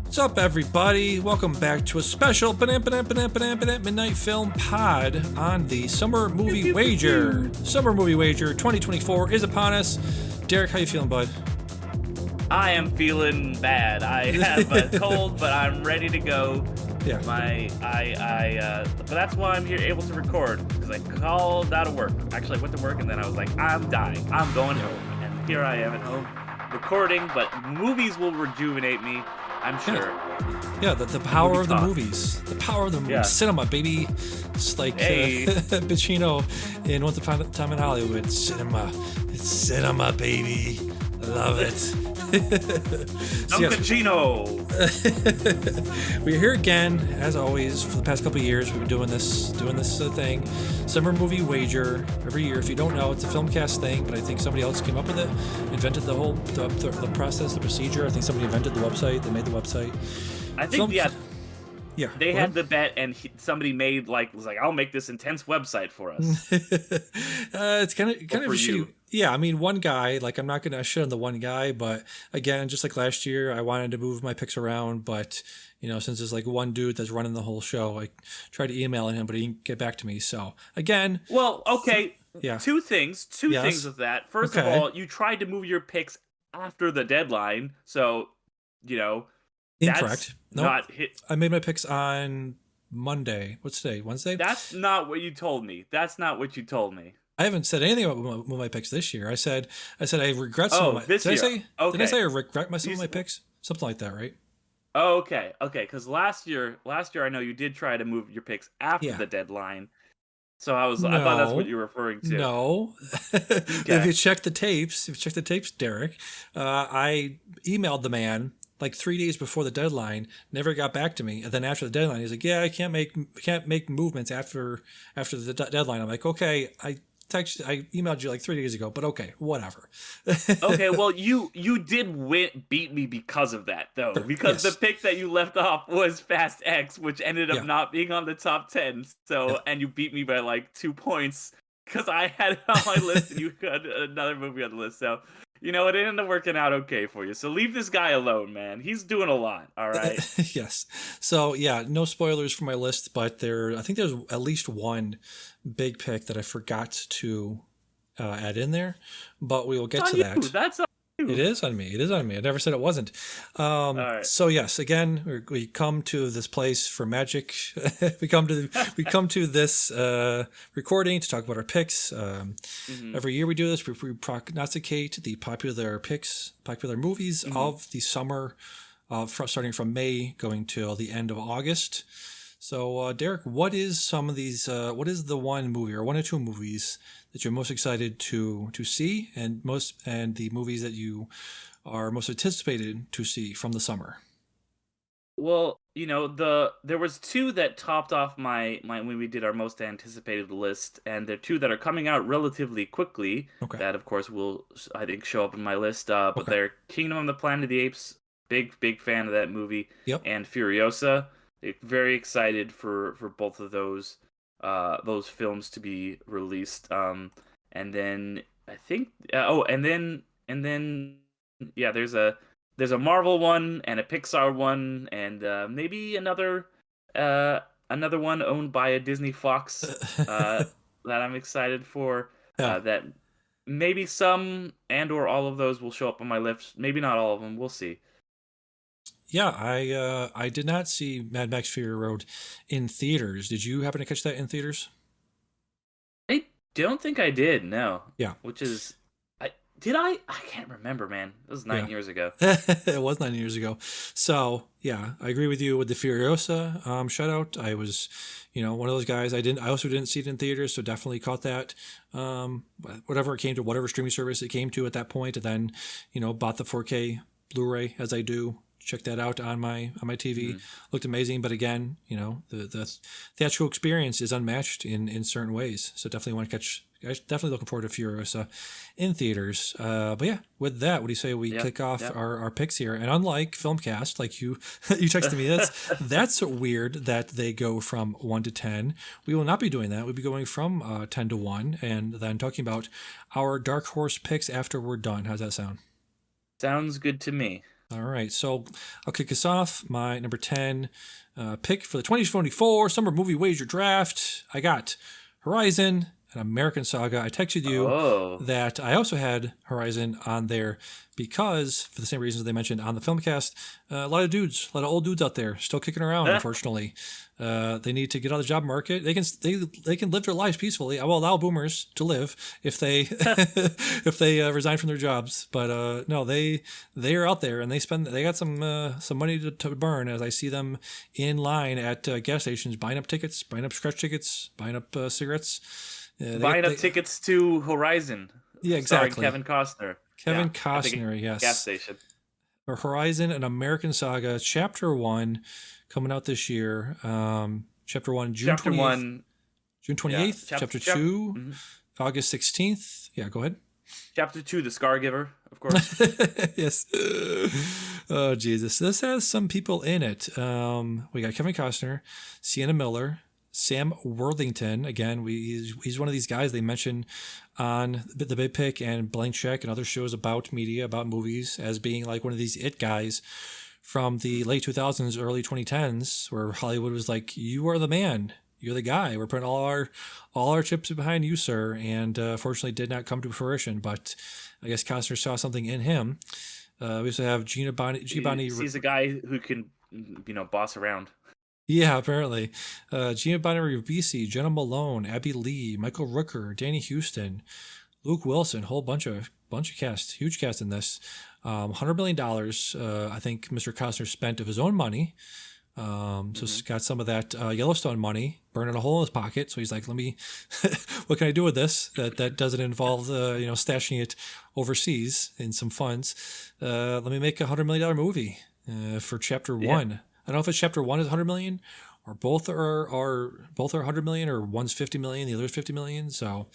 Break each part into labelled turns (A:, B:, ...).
A: What's up, everybody? Welcome back to a special Midnight Film Pod on the Summer Movie Wager. Summer Movie Wager 2024 is upon us. Derek, how you feeling, bud?
B: I am feeling bad. I have a cold, but I'm ready to go.
A: Yeah.
B: But that's why I'm here able to record, because I called out of work. Actually, I went to work and then I was like, I'm dying. I'm going home. And here I am at home recording, but movies will rejuvenate me, I'm sure.
A: Yeah, the power of the movies. The power of the movies.
B: Yeah.
A: Cinema, baby. It's like Pacino in Once Upon a Time in Hollywood. Cinema. It's cinema, baby. I love it.
B: Pacino.
A: We're here again, as always. For the past couple of years, we've been doing this thing, Summer Movie Wager, every year. If you don't know, it's a Filmcast thing, but I think somebody else came up with it, invented the whole the process, the procedure. I think somebody invented the website. They made the website.
B: I think
A: Yeah,
B: they had the bet, and somebody was like, I'll make this intense website for us.
A: It's kind of
B: for you.
A: Yeah, I mean, one guy. Like, I'm not gonna shit on the one guy, but again, just like last year, I wanted to move my picks around, but since there's like one dude that's running the whole show, I tried to email him, but he didn't get back to me. So again,
B: well, okay,
A: yeah,
B: two things with that. First of all, you tried to move your picks after the deadline, so
A: incorrect.
B: Nope. Not hit.
A: I made my picks on Monday. What's today? Wednesday?
B: That's not what you told me.
A: I haven't said anything about my picks this year. I said I regret some of my
B: this year.
A: Did I say I regret some of my picks? Something like that, right?
B: Oh, okay. Because last year I know you did try to move your picks after the deadline. So I thought that's what you were referring to.
A: No. If you check the tapes, Derek, I emailed the man like 3 days before the deadline, never got back to me. And then after the deadline, he's like, "Yeah, I can't make movements after the deadline." I'm like, "Okay, I emailed you like 3 days ago, but okay, whatever."
B: Okay, well, you did beat me because of that, though, because the pick that you left off was Fast X, which ended up not being on the top 10. So, and you beat me by like 2 points because I had it on my list and you had another movie on the list. So, it ended up working out okay for you. So leave this guy alone, man. He's doing a lot. All right.
A: Yes. So yeah, no spoilers for my list, but I think there's at least one big pick that I forgot to add in there, but we will get to that.
B: That's on you.
A: It is on me. I never said it wasn't.
B: All right.
A: So yes, again, we come to this place for magic. we come to this recording to talk about our picks. Every year we do this. We prognosticate the popular movies of the summer, starting from May going till the end of August. So, Derek, what is some of these? What is the one movie or one or two movies that you're most excited to see, and the movies that you are most anticipated to see from the summer?
B: Well, there was two that topped off my when we did our most anticipated list, and there are two that are coming out relatively quickly.
A: Okay.
B: That, of course, will, I think, show up in my list. But they're Kingdom of the Planet of the Apes. Big fan of that movie.
A: Yep.
B: And Furiosa. Very excited for both of those films to be released. And then I think and then there's a Marvel one and a Pixar one and maybe another one owned by a Disney Fox that I'm excited for. That maybe some and or all of those will show up on my list. Maybe not all of them. We'll see.
A: Yeah, I did not see Mad Max Fury Road in theaters. Did you happen to catch that in theaters?
B: I don't think I did. No.
A: Yeah.
B: Which is, I can't remember, man. It was 9 years ago.
A: It was 9 years ago. So yeah, I agree with you with the Furiosa shutout. I was, one of those guys. I also didn't see it in theaters, so definitely caught that. Whatever it came to, whatever streaming service it came to at that point, and then, bought the 4K Blu-ray as I do. Check that out on my TV. Looked amazing, but again, the theatrical experience is unmatched in certain ways. So definitely looking forward to Furiosa in theaters. But yeah, with that, what do you say we kick off our picks here? And unlike Filmcast, like you texted me, that's weird that they go from 1 to 10. We will not be doing that. We'll be going from 10 to 1, and then talking about our dark horse picks after we're done. How's that sound?
B: Sounds good to me.
A: All right, so I'll kick us off. My number 10 pick for the 2024 Summer Movie Wager Draft. I got Horizon, an American Saga. I texted you
B: Oh,
A: that I also had Horizon on there because, for the same reasons they mentioned on the Filmcast, a lot of dudes, a lot of old dudes out there still kicking around. Unfortunately, they need to get out of the job market. They can live their lives peacefully. I will allow boomers to live if they if they resign from their jobs. But no, they are out there and they got some money to burn. As I see them in line at gas stations buying up tickets, buying up scratch tickets, buying up cigarettes.
B: buying up tickets to Horizon,
A: Yeah,
B: starring
A: exactly.
B: Kevin Costner. Yeah,
A: Kevin
B: at the
A: Costner,
B: gas
A: yes.
B: station.
A: Or Horizon, an American Saga, Chapter 1, coming out this year. Chapter 1, June
B: Chapter
A: 28th.
B: one,
A: June
B: yeah.
A: 28th. Chapter 2,
B: Mhm.
A: August 16th. Yeah, go ahead.
B: Chapter 2, The Scar Giver, of course.
A: Yes. Oh, Jesus. This has some people in it. We got Kevin Costner, Sienna Miller, Sam Worthington. Again, he's one of these guys they mention on The Big Pick and Blank Check and other shows about media, about movies, as being like one of these it guys from the late 2000s, early 2010s, where Hollywood was like, "You are the man. You're the guy. We're putting all our chips behind you, sir." And fortunately, did not come to fruition. But I guess Costner saw something in him. We also have
B: He's a guy who can, boss around.
A: Yeah, apparently. Gina Ribisi, Jenna Malone, Abby Lee, Michael Rooker, Danny Houston, Luke Wilson, whole bunch of cast, huge cast in this. $100 million, I think Mr. Costner spent of his own money. So he's got some of that Yellowstone money burning a hole in his pocket. So he's like, what can I do with this? That doesn't involve, stashing it overseas in some funds. Let me make $100 million movie for Chapter
B: Yeah.
A: 1. I don't know if it's Chapter 1 is 100 million or both are 100 million or one's 50 million, the other's 50 million. So,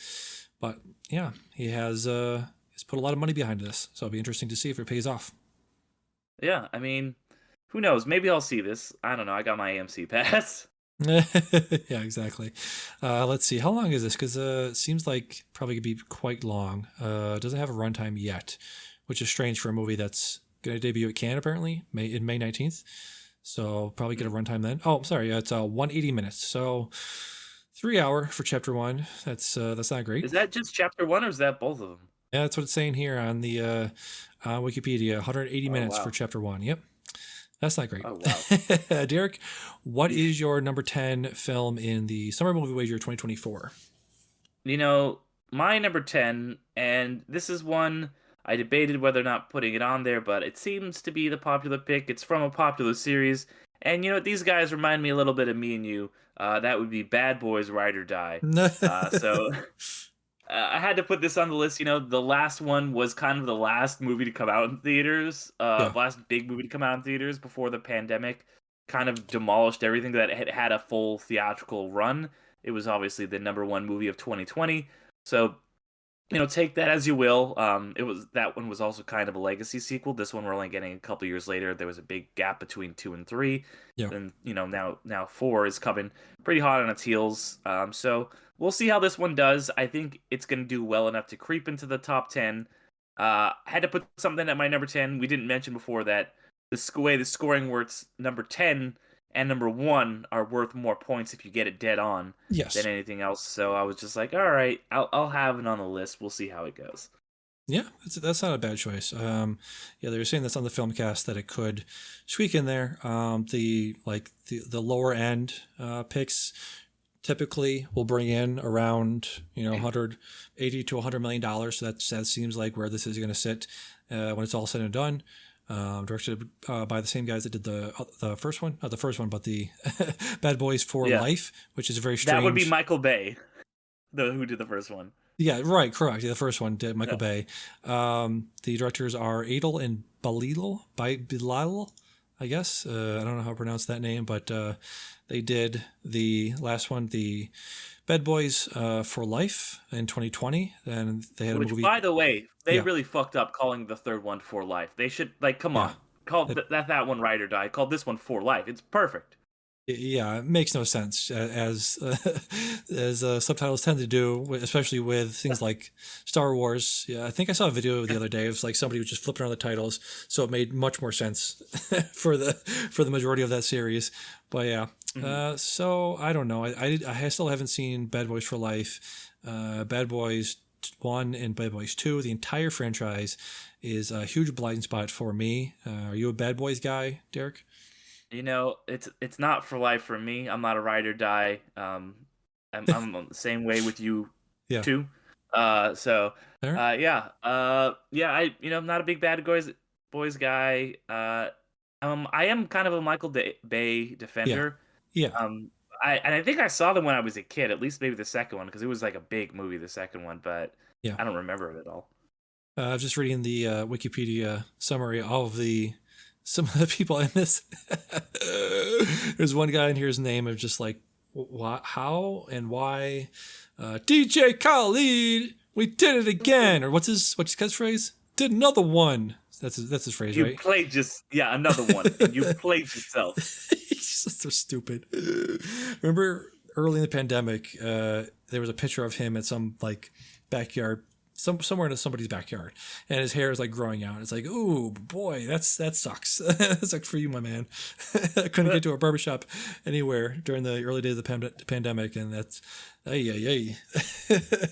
A: but yeah, he's put a lot of money behind this. So it'll be interesting to see if it pays off.
B: Yeah, I mean, who knows? Maybe I'll see this. I don't know. I got my AMC pass.
A: Yeah, exactly. Let's see. How long is this? Because it seems like probably could be quite long. It doesn't have a runtime yet, which is strange for a movie that's going to debut at Cannes apparently May 19th. So probably get a runtime then. Oh, sorry. It's 180 minutes. So 3 hour for Chapter 1. That's not great.
B: Is that just Chapter 1 or is that both of them?
A: Yeah, that's what it's saying here on the on Wikipedia. 180
B: Oh,
A: minutes
B: wow.
A: for Chapter 1. Yep. That's not great.
B: Oh, wow.
A: Derek, what is your number 10 film in the Summer Movie Wager 2024?
B: My number 10, and this is one I debated whether or not putting it on there, but it seems to be the popular pick. It's from a popular series. And these guys remind me a little bit of Me and You. That would be Bad Boys Ride or Die. So I had to put this on the list. The last one was kind of the last movie to come out in theaters,
A: Yeah.
B: last big movie to come out in theaters before the pandemic kind of demolished everything that had a full theatrical run. It was obviously the number one movie of 2020. So, take that as you will. That one was also kind of a legacy sequel. This one we're only getting a couple years later. There was a big gap between 2 and 3.
A: Yeah.
B: And now 4 is coming pretty hot on its heels. So we'll see how this one does. I think it's going to do well enough to creep into the top 10. I had to put something at my number 10. We didn't mention before that way the scoring works, number 10 and number 1 are worth more points if you get it dead on
A: Yes.
B: than anything else. So I was just like, all right, I'll have it on the list. We'll see how it goes.
A: Yeah, that's not a bad choice. Yeah, they were saying this on the Filmcast that it could squeak in there. The lower end picks typically will bring in around 180 to $100 million. So that seems like where this is going to sit when it's all said and done. Directed by the same guys that did the first one, not the first one, but the Bad Boys for Life, which is a very strange.
B: That would be Michael Bay, who did the first one.
A: Yeah, right, correct. Yeah, the first one did Michael Bay. The directors are Adel and Bilal, I guess. I don't know how to pronounce that name, but they did the last one, the Bad Boys for Life in 2020, and they had a movie.
B: By the way, they really fucked up calling the third one For Life. They should come on, call that one Ride or Die. Call this one For Life. It's perfect.
A: Yeah, it makes no sense as subtitles tend to do, especially with things like Star Wars. Yeah, I think I saw a video the other day of like somebody was just flipping around the titles, so it made much more sense for the majority of that series. But yeah,
B: Mhm.
A: so I don't know. I still haven't seen Bad Boys for Life, Bad Boys 1 and Bad Boys 2. The entire franchise is a huge blind spot for me. Are you a Bad Boys guy, Derek?
B: It's not for life for me. I'm not a ride or die. I'm on the same way with you
A: Yeah.
B: too. So
A: There?
B: yeah. Yeah, I'm not a big Bad Boys guy. I am kind of a Bay
A: Yeah.
B: defender.
A: Yeah.
B: Um I think I saw them when I was a kid, at least maybe the second one, because it was like a big movie, the second one, but
A: Yeah.
B: I don't remember it at all.
A: I was just reading the Wikipedia summary of the some of the people in this. There's one guy in here. His name of just like how and why. DJ Khalid, we did it again. Or what's his catchphrase? Did another one. That's his phrase,
B: You
A: right?
B: played just yeah, another one, and you played yourself.
A: He's just so stupid. Remember early in the pandemic, there was a picture of him at some like backyard, somewhere in somebody's backyard, and his hair is like growing out. It's like, ooh boy, that sucks. That sucks for you, my man. I couldn't get to a barbershop anywhere during the early days of the pandemic, and that's ay ay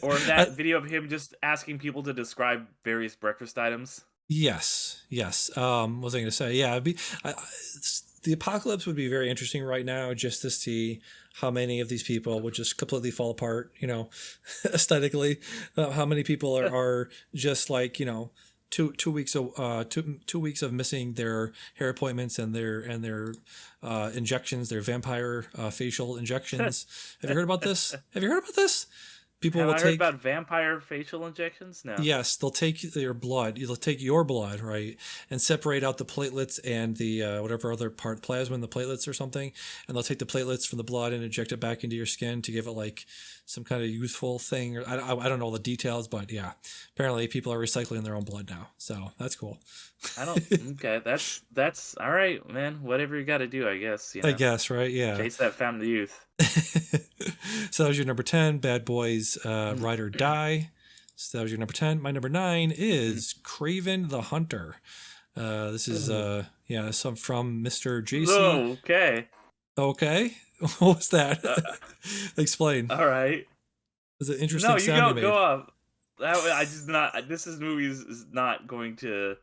B: Or
A: ay.
B: that video of him just asking people to describe various breakfast items.
A: Yes, yes. What was I going to say? Yeah, the apocalypse would be very interesting right now, just to see how many of these people would just completely fall apart. Aesthetically, how many people are just like 2 weeks of 2 weeks of missing their hair appointments and their injections, their vampire facial injections. Have you heard about this? Have you heard about this? People
B: Have
A: will
B: I heard
A: take
B: about vampire facial injections? No.
A: Yes, they'll take your blood. They'll take your blood, right, and separate out the platelets and the whatever other part, plasma and the platelets or something, and they'll take the platelets from the blood and inject it back into your skin to give it like some kind of youthful thing. Or I don't know all the details, but yeah, apparently people are recycling their own blood now, so that's cool.
B: I don't. Okay, that's all right, man. Whatever you got to do, I guess.
A: I guess, right? Yeah.
B: Chase that family youth.
A: So that was your number 10, Bad Boys
B: Mhm.
A: Ride or Die. So that was your number 10. My number 9
B: Mhm.
A: is Craven the Hunter. This is
B: Ooh.
A: some from Mr. JC.
B: Oh, okay.
A: Okay. What was that?
B: Uh,
A: Explain.
B: all right.
A: It's an
B: No,
A: interesting
B: you
A: sound you
B: go
A: made.
B: off. I just not. Movie is not going to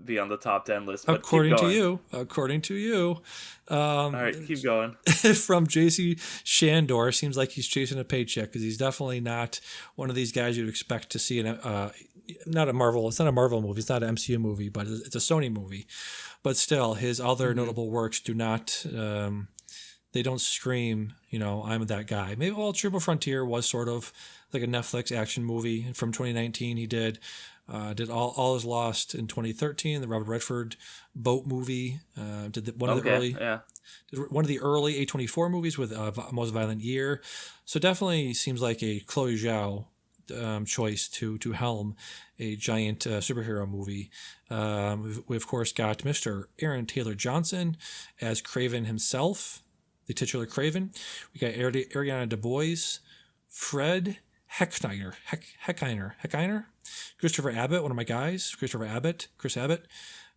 B: be on the top 10 list, but keep
A: According to
B: going.
A: you, according to you,
B: All
A: um,
B: right, keep going.
A: from JC Shandor, seems like he's chasing a paycheck because he's definitely not one of these guys you'd expect to see in not a Marvel. It's not a Marvel movie. It's not an MCU movie, but it's a Sony movie. But still, his other
B: Hmm.
A: notable works do not. They don't scream. I'm that guy. Maybe Triple Frontier was sort of like a Netflix action movie from 2019. He did all is lost in 2013, the Robert Redford boat movie.
B: Okay, yeah.
A: Did one of the early A24 movies with Most Violent Year. So definitely seems like a Chloe Zhao choice to helm a giant superhero movie. We of course got Mr. Aaron Taylor Johnson as Craven himself, the titular Craven. We got Ariana DeBois, Fred Heckiner, Christopher Abbott, one of my guys, Chris Abbott,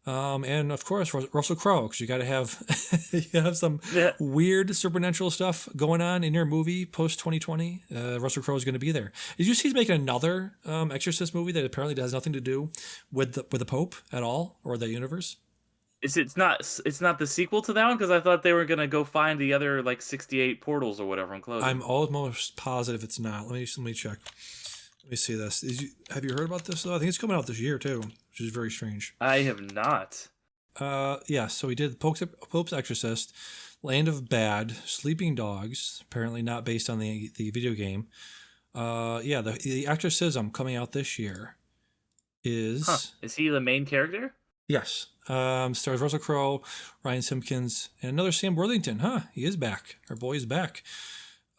A: and of course Russell Crowe, because you got to have you have some
B: Yeah.
A: weird supernatural stuff going on in your movie post 2020. Russell Crowe is going to be there. Did you see he's making another Exorcist movie that apparently has nothing to do with the Pope at all or the universe?
B: It's not the sequel to that one, because I thought they were gonna go find the other like 68 portals or whatever and close
A: I'm
B: them.
A: almost positive it's not. Let me check. Let me see this. Have you heard about this though? I think it's coming out this year too, which is very strange.
B: I have not.
A: Yeah, so he did Pope's Exorcist, Land of Bad, Sleeping Dogs, apparently not based on the video game. Yeah, the Exorcism coming out this year
B: Huh?
A: is
B: Is he the main character?
A: yes. Stars Russell Crowe, Ryan Simpkins, and another Sam Worthington. Huh? He is back. Our boy is back.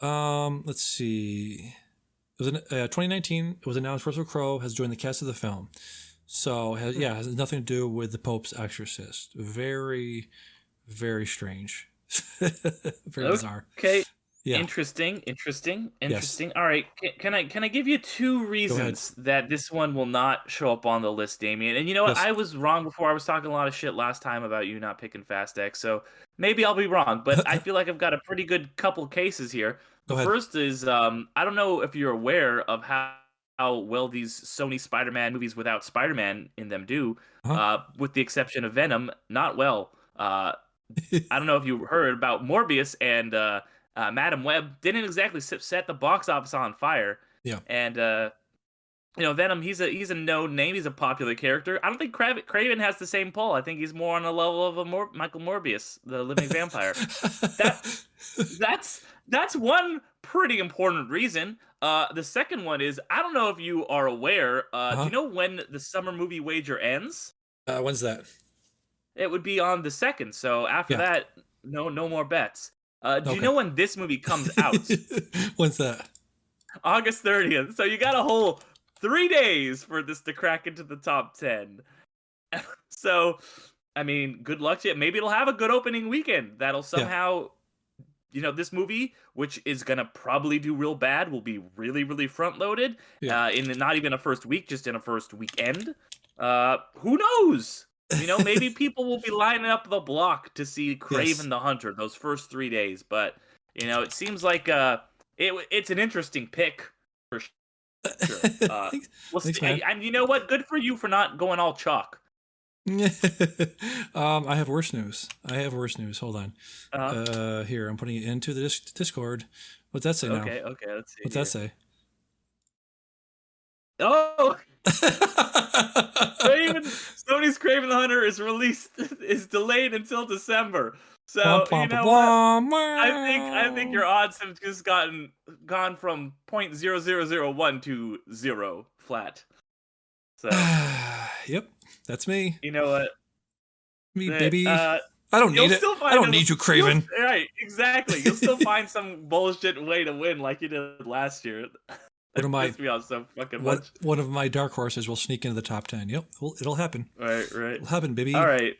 A: Let's see. It was in 2019. It was announced Russell Crowe has joined the cast of the film. So has nothing to do with the Pope's Exorcist. Very, very strange. Very bizarre.
B: Okay.
A: Yeah. Yes.
B: Interesting. All right, can I give you two
A: Go ahead.
B: reasons that this one will not show up on the list, Damien? And you know what?
A: Yes.
B: I was wrong before. I was talking a lot of shit last time about you not picking Fast X, so maybe I'll be wrong. But I feel like I've got a pretty good couple cases here.
A: Go
B: The
A: ahead.
B: first is I don't know if you're aware of how well these Sony Spider-Man movies without Spider-Man in them do.
A: Uh-huh.
B: With the exception of Venom, not well. I don't know if you heard about Morbius and Madam Web didn't exactly set the box office on fire.
A: Yeah.
B: And Venom, he's a known name. He's a popular character. I don't think Craven has the same pull. I think he's more on the level of Michael Morbius, the living vampire. That that's one pretty important reason. The second one is I don't know if you are aware. Do
A: Uh-huh.
B: you know when the summer movie wager ends?
A: When's that?
B: It would be on the second. So after
A: Yeah.
B: that, no more bets. Do you
A: Okay.
B: know when this movie comes out?
A: When's that?
B: August 30th. So you got a whole 3 days for this to crack into the top 10. So, I mean, good luck to it. Maybe it'll have a good opening weekend. That'll somehow, this movie, which is going to probably do real bad, will be really, really front loaded
A: Yeah.
B: in not even a first week, just in a first weekend. Who knows? Maybe people will be lining up the block to see Craven the Hunter those first 3 days. But, it seems like it's an interesting pick for sure. We'll
A: Thanks,
B: see.
A: man.
B: And you know what? Good for you for not going all chalk.
A: I have worse news. Hold on. Here, I'm putting it into the Discord. What's that say now?
B: Okay, let's see.
A: What's that say?
B: Oh, Sony's Craven the Hunter is delayed until December. So you know what? I think your odds have just gone from 0.0001 to 0 flat. So
A: yep, that's me.
B: You know what?
A: Me, baby. I don't need it. I don't need you, Craven.
B: Right, exactly. You'll still find some bullshit way to win like you did last year. One
A: of my dark horses will sneak into the top 10. Yep, it'll happen.
B: Right.
A: It'll happen, baby.
B: All right.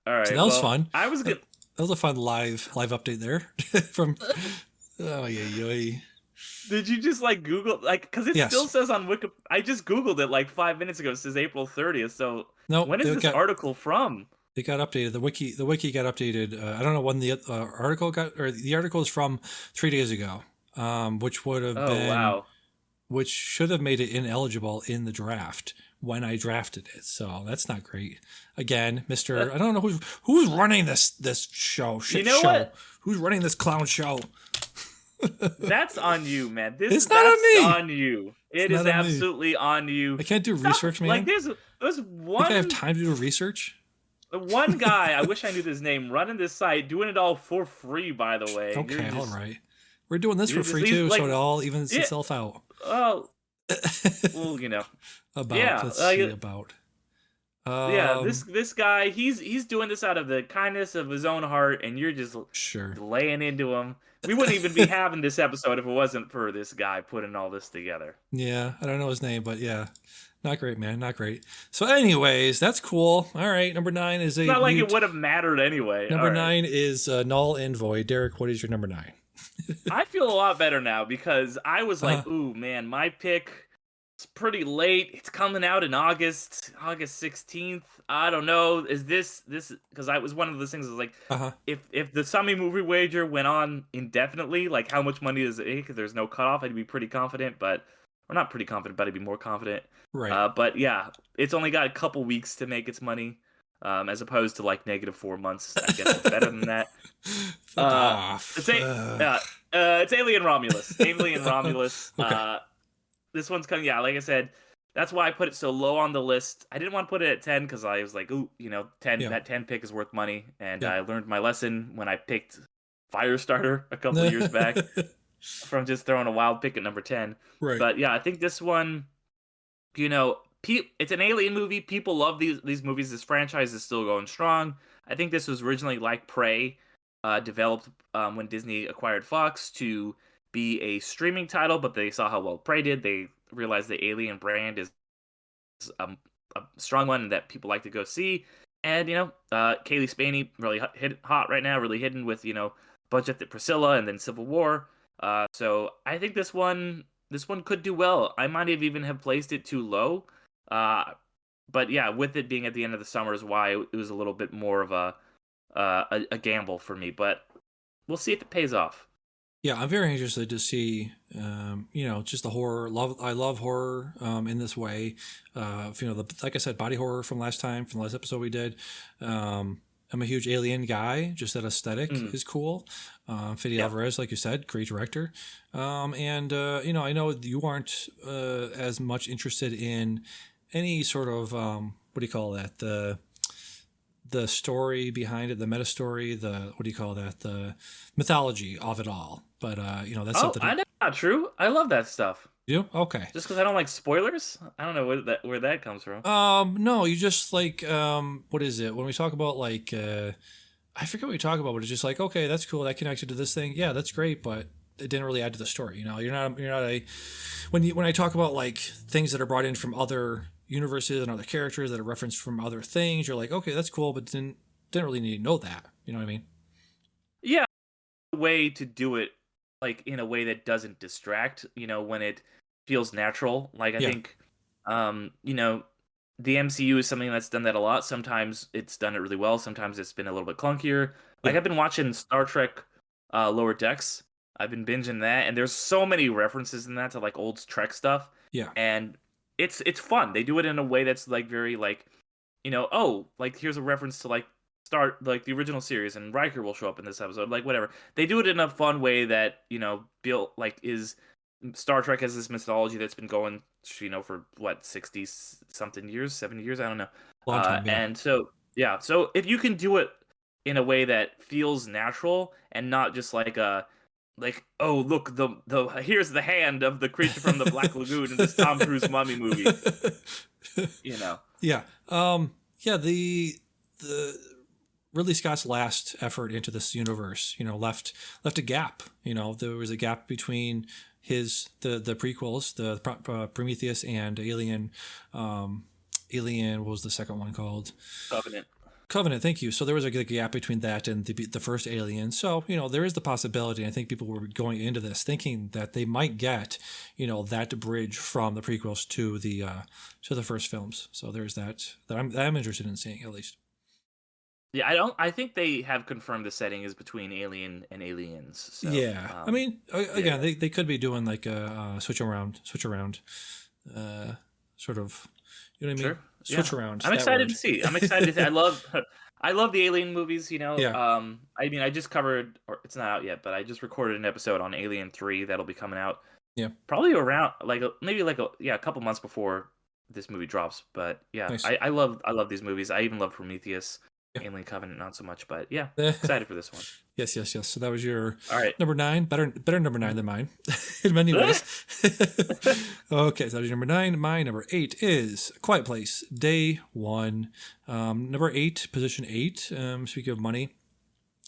A: So that was fun.
B: I was good.
A: That was a fun live update there from. Oh yeah.
B: Did you just Google because it still says on Wikipedia? I just Googled it 5 minutes ago. It says April 30th. So when is this article from?
A: It got updated. The wiki got updated. I don't know when the article the article is from 3 days ago, which would have been.
B: Wow.
A: Which should have made it ineligible in the draft when I drafted it. So that's not great. Again, Mr. I don't know who's running this show. What? Who's running this clown show?
B: That's on you, man.
A: It's not on me.
B: On you. It is absolutely on you.
A: I can't do research, man.
B: There's one.
A: I have time to do research.
B: One guy, I wish I knew his name, running this site, doing it all for free. By the way.
A: Okay, all right. We're doing this for free too, so it all evens itself out.
B: Oh, well,
A: Let's see about.
B: This guy, he's doing this out of the kindness of his own heart, and you're just laying into him. We wouldn't even be having this episode if it wasn't for this guy putting all this together.
A: Yeah, I don't know his name, but yeah, not great, man, not great. So, anyways, that's cool. All right, number 9 is
B: it's not like it would have mattered anyway.
A: Number 9 is null and void. Derek, what is your number 9?
B: I feel a lot better now because I was ooh, man, my pick is pretty late. It's coming out in August 16th. I don't know. Is this because I was one of those things that was if the Summy movie wager went on indefinitely, how much money does it make? If there's no cutoff, I'd be pretty confident, or not pretty confident, but I'd be more confident.
A: Right.
B: But yeah, it's only got a couple weeks to make its money. As opposed to -4 months. I guess it's better than that. It's Alien Romulus. Alien Romulus.
A: Okay.
B: This one's coming. Yeah, like I said, that's why I put it so low on the list. I didn't want to put it at 10 because I was like, ooh, 10. Yeah. That 10 pick is worth money, and I learned my lesson when I picked Firestarter a couple of years back from just throwing a wild pick at number 10.
A: Right.
B: But yeah, I think this one, it's an Alien movie. People love these movies. This franchise is still going strong. I think this was originally like Prey, developed when Disney acquired Fox to be a streaming title, but they saw how well Prey did. They realized the Alien brand is a strong one that people like to go see. And Kaylee Spaney really hit hot right now, really hitting with budget that Priscilla and then Civil War. So I think this one could do well. I might have even have placed it too low. But yeah, with it being at the end of the summer is why it was a little bit more of a gamble for me. But we'll see if it pays off.
A: Yeah, I'm very interested to see, just the horror. I love horror in this way. Like I said, body horror from last time, from the last episode we did. I'm a huge Alien guy. Just that aesthetic
B: Mm,
A: is cool. Fede
B: yeah.
A: Alvarez, like you said, great director. And I know you aren't as much interested in any sort of what do you call that? The story behind it, the meta story, the what do you call that? The mythology of it all. But that's
B: Oh,
A: something
B: I
A: that
B: know, not true. I love that stuff.
A: you okay.
B: Just because I don't like spoilers, I don't know where that comes from.
A: No, you just like what is it? When we talk about like I forget what we talk about, but it's just like, okay, that's cool, that connected to this thing. Yeah, that's great, but it didn't really add to the story. You're not a when I talk about like things that are brought in from other universes and other characters that are referenced from other things, you're like, okay, that's cool, but didn't really need to know that. You know what I mean?
B: Yeah, a way to do it, like in a way that doesn't distract. When it feels natural. Like I
A: Yeah.
B: think, the MCU is something that's done that a lot. Sometimes it's done it really well. Sometimes it's been a little bit clunkier. Like
A: Yeah.
B: I've been watching Star Trek, Lower Decks. I've been binging that, and there's so many references in that to like old Trek stuff,
A: Yeah.
B: and it's fun. They do it in a way that's like very like, oh, like here's a reference to like start like the original series, and Riker will show up in this episode, like whatever. They do it in a fun way that Bill like is Star Trek has this mythology that's been going, for what 60 something years, 70 years, I don't know.
A: Long time, yeah.
B: And so yeah, so if you can do it in a way that feels natural and not just like oh look the here's the hand of the creature from the Black Lagoon in this Tom Cruise mummy movie, you know.
A: Yeah. Yeah, the Ridley Scott's last effort into this universe, left a gap. There was a gap between the prequels, the Prometheus and Alien. Alien, what was the second one called?
B: Covenant.
A: Covenant. Thank you. So there was a gap between that and the first Alien. So there is the possibility. I think people were going into this thinking that they might get that bridge from the prequels to the first films. So there's that I'm interested in seeing at least.
B: Yeah, I think they have confirmed the setting is between Alien and Aliens. So,
A: Yeah, I mean,
B: yeah,
A: again, they could be doing like a switch around, sort of, you know what I mean?
B: sure. Yeah.
A: Switch around
B: I'm
A: that
B: excited
A: word.
B: to see. I'm excited to see. I love the Alien movies,
A: Yeah,
B: I mean, I just covered, or it's not out yet, but I just recorded an episode on Alien 3 that'll be coming out
A: yeah,
B: probably around like maybe like a couple months before this movie drops. But yeah,
A: nice.
B: I love these movies. I even love Prometheus,
A: Yeah.
B: Alien Covenant not so much, but yeah, excited for this one.
A: Yes, yes, yes. So that was your
B: All right.
A: number 9. Better number 9 than mine in many ways. Okay, so that was your number 9. My number 8 is Quiet Place, Day 1. Number 8, position 8. Speaking of money,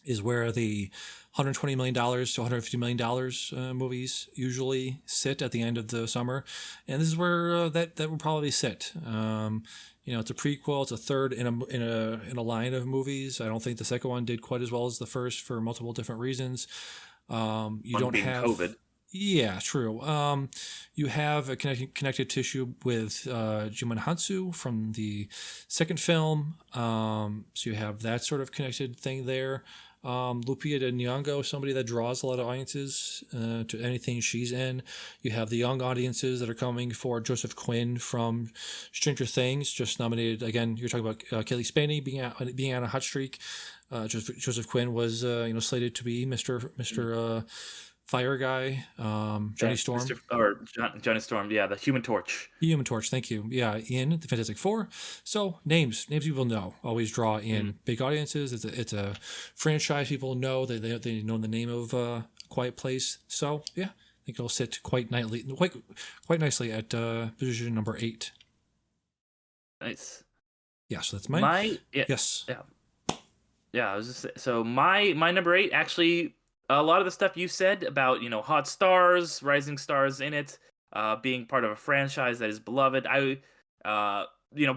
A: is where the $120 million to $150 million movies usually sit at the end of the summer, and this is where that will probably sit. It's a prequel. It's a third in a line of movies. I don't think the second one did quite as well as the first for multiple different reasons. You
B: One
A: don't
B: being
A: have.
B: COVID.
A: Yeah, true. You have a connected tissue with Jimon Hansu from the second film. So you have that sort of connected thing there. Lupita Nyong'o, somebody that draws a lot of audiences to anything she's in. You have the young audiences that are coming for Joseph Quinn from Stranger Things, just nominated again. You're talking about Kelly Spaney being on a hot streak. Joseph Quinn was slated to be Mr. Fire guy, Johnny
B: Yeah,
A: Storm.
B: Johnny Storm. Yeah, the Human Torch.
A: Human Torch, thank you. Yeah, in the Fantastic Four. So names people know always draw in big audiences. It's a franchise people know. They know the name of Quiet Place. So yeah, I think it'll sit quite nicely at position number 8.
B: Nice.
A: Yeah, so that's mine.
B: Yeah,
A: Yes.
B: yeah. I was so my number 8 actually. A lot of the stuff you said about hot stars, rising stars in it, being part of a franchise that is beloved. I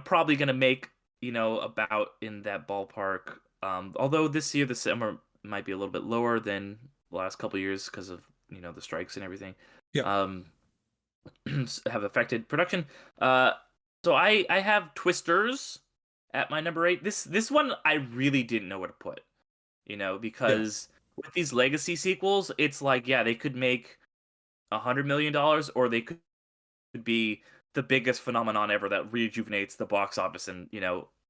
B: probably gonna make about in that ballpark. Although this year the summer might be a little bit lower than the last couple of years because of the strikes and everything.
A: Yeah.
B: Um, have affected production. Uh, so I have Twisters at my number 8. This one I really didn't know where to put,
A: Yeah.
B: because with these legacy sequels, it's like, yeah, they could make $100 million, or they could be the biggest phenomenon ever that rejuvenates the box office, and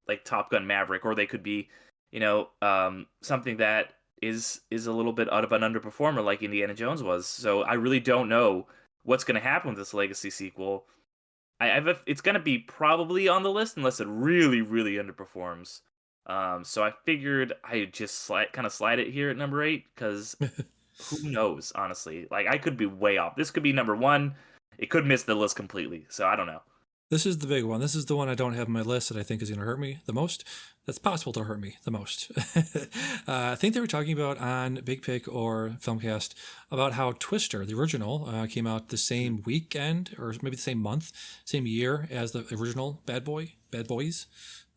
B: like Top Gun Maverick, or they could be, something that is a little bit out of an underperformer like Indiana Jones was. So I really don't know what's going to happen with this legacy sequel. It's going to be probably on the list unless it really, really underperforms. So I figured I just kind of slide it here at number 8, because who knows, honestly. Like, I could be way off. This could be number 1. It could miss the list completely. So I don't know.
A: This is the big one. This is the one I don't have on my list that I think is going to hurt me the most. That's possible to hurt me the most. I think they were talking about on Big Pick or Filmcast about how Twister, the original, came out the same weekend or maybe the same month, same year as the original Bad Boys.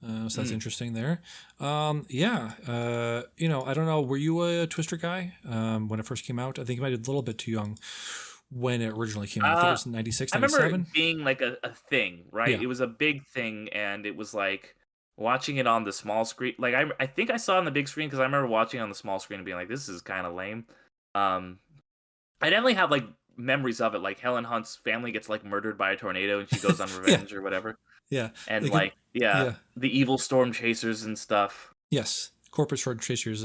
A: So that's interesting there. Yeah, I don't know. Were you a Twister guy when it first came out? I think you might be a little bit too young when it originally came out. I think it was 96,
B: I remember
A: 97.
B: it being like a thing, right?
A: Yeah.
B: It was a big thing, and it was like watching it on the small screen. Like, I think I saw it on the big screen, because I remember watching it on the small screen and being like, this is kind of lame. Um, I definitely have like memories of it. Like, Helen Hunt's family gets like murdered by a tornado, and she goes on
A: Yeah.
B: revenge or whatever.
A: Yeah.
B: And
A: They could,
B: like, yeah,
A: yeah.
B: the evil storm chasers and stuff.
A: Yes. Corporate Short Chasers.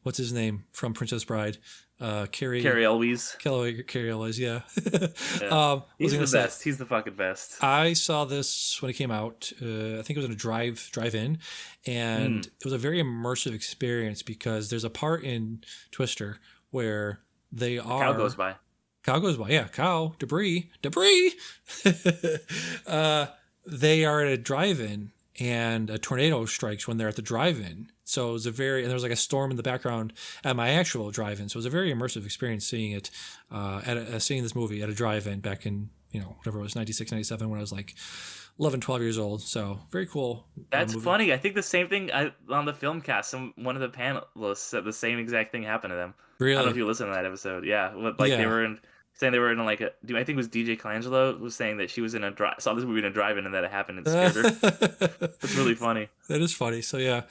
A: What's his name from Princess Bride? Carrie
B: Carrie Elwes.
A: Carrie Ellis. Yeah.
B: Yeah.
A: Was
B: He's
A: gonna
B: the
A: say
B: best. He's the fucking best.
A: I saw this when it came out. I think it was in a drive-in, and
B: Mm.
A: it was a very immersive experience because there's a part in Twister where they
B: A cow goes
A: are
B: by.
A: cow goes by. Yeah, cow debris. uh, they are at a drive-in, and a tornado strikes when they're at the drive-in. So it was and there was like a storm in the background at my actual drive-in. So it was a very immersive experience seeing it, seeing this movie at a drive-in back in, whatever it was, 96, 97, when I was like 11, 12 years old. So very cool
B: That's
A: movie.
B: funny. I think the same thing on the film cast. One of the panelists said the same exact thing happened to them. I don't know if
A: Really?
B: you listened to that episode. Yeah, like they
A: Yeah.
B: were saying they were in like I think it was DJ Colangelo was saying that she was in saw this movie in a drive-in, and that it happened and scared her. That's really funny.
A: That is funny. So yeah,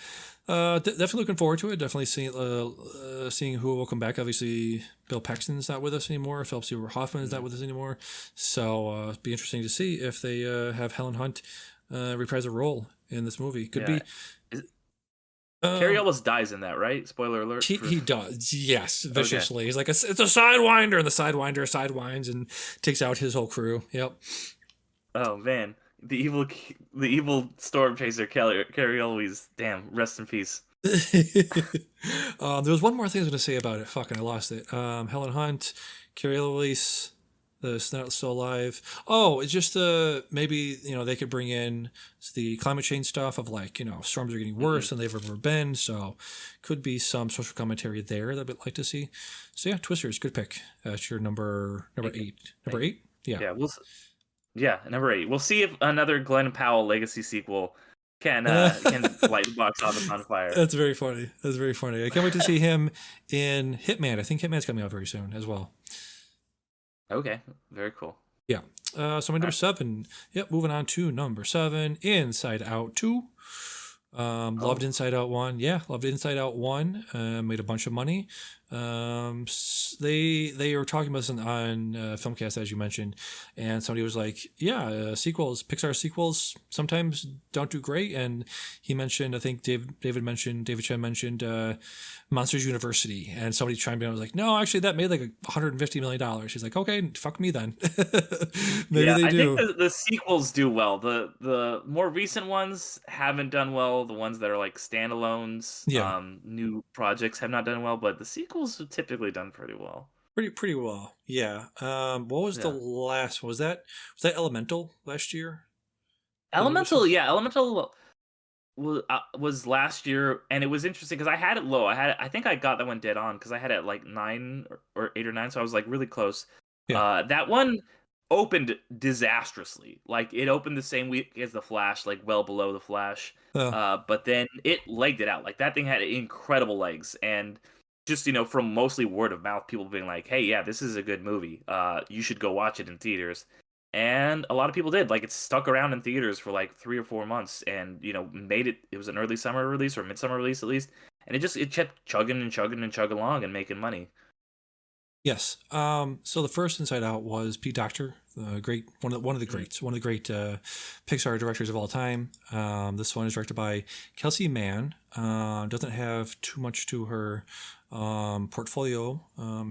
A: definitely looking forward to it. Definitely seeing who will come back. Obviously, Bill Paxton's not with us anymore. Philip Seymour Hoffman is not with us anymore. So it'd be interesting to see if they have Helen Hunt reprise a role in this movie. Could
B: Yeah.
A: be.
B: Carrie
A: Um,
B: Elwes dies in that, right? Spoiler alert.
A: he does, yes,
B: Okay.
A: viciously. He's like, it's a sidewinder, and the sidewinder sidewinds and takes out his whole crew. Yep.
B: Oh man, the evil storm chaser, Carrie Elwes. Damn, rest in peace.
A: There was one more thing I was going to say about it. Fucking, I lost it. Helen Hunt, Carrie Elwes, the Not Still Alive. Oh, it's just maybe they could bring in the climate change stuff of like storms are getting worse than they've ever been. So could be some social commentary there that I'd like to see. So yeah, Twisters, good pick. That's your number 8. Number 8. Yeah.
B: Yeah, yeah, number 8. We'll see if another Glenn Powell legacy sequel can light the box office on fire.
A: That's very funny. That's very funny. I can't wait to see him in Hitman. I think Hitman's coming out very soon as well.
B: Okay, very cool.
A: Yeah. So my number 7. Yep. Moving on to number 7, Inside Out 2. Loved Inside Out 1. Yeah, loved Inside Out 1. Made a bunch of money. They were talking about this on Filmcast, as you mentioned, and somebody was like, yeah, Pixar sequels sometimes don't do great. And he mentioned, I think David Chen mentioned Monsters University, and somebody chimed in and was like, no, actually that made like $150 million. He's like, okay, fuck me then. Maybe they do.
B: I think the sequels do well. The more recent ones haven't done well. The ones that are like standalones,
A: Yeah.
B: new projects have not done well, but the sequels have typically done pretty well.
A: Pretty well. Yeah. What was the
B: Yeah.
A: last one? Was that Elemental last year?
B: Elemental, yeah, Elemental was last year, and it was interesting because I had it low. I think I got that one dead on because I had it at like 9 or 8 or 9, so I was like really close.
A: Yeah.
B: That one opened disastrously. Like it opened the same week as The Flash, like well below The Flash.
A: Oh,
B: But then it legged it out. Like that thing had incredible legs, and just from mostly word of mouth, people being like, "Hey, yeah, this is a good movie. You should go watch it in theaters." And a lot of people did. Like it stuck around in theaters for like 3 or 4 months, and made it. It was an early summer release or midsummer release at least, and it kept chugging and chugging and chugging along and making money.
A: yes. So the first Inside Out was Pete Docter, great one of the greats, one of the great Pixar directors of all time. This one is directed by Kelsey Mann. Doesn't have too much to her portfolio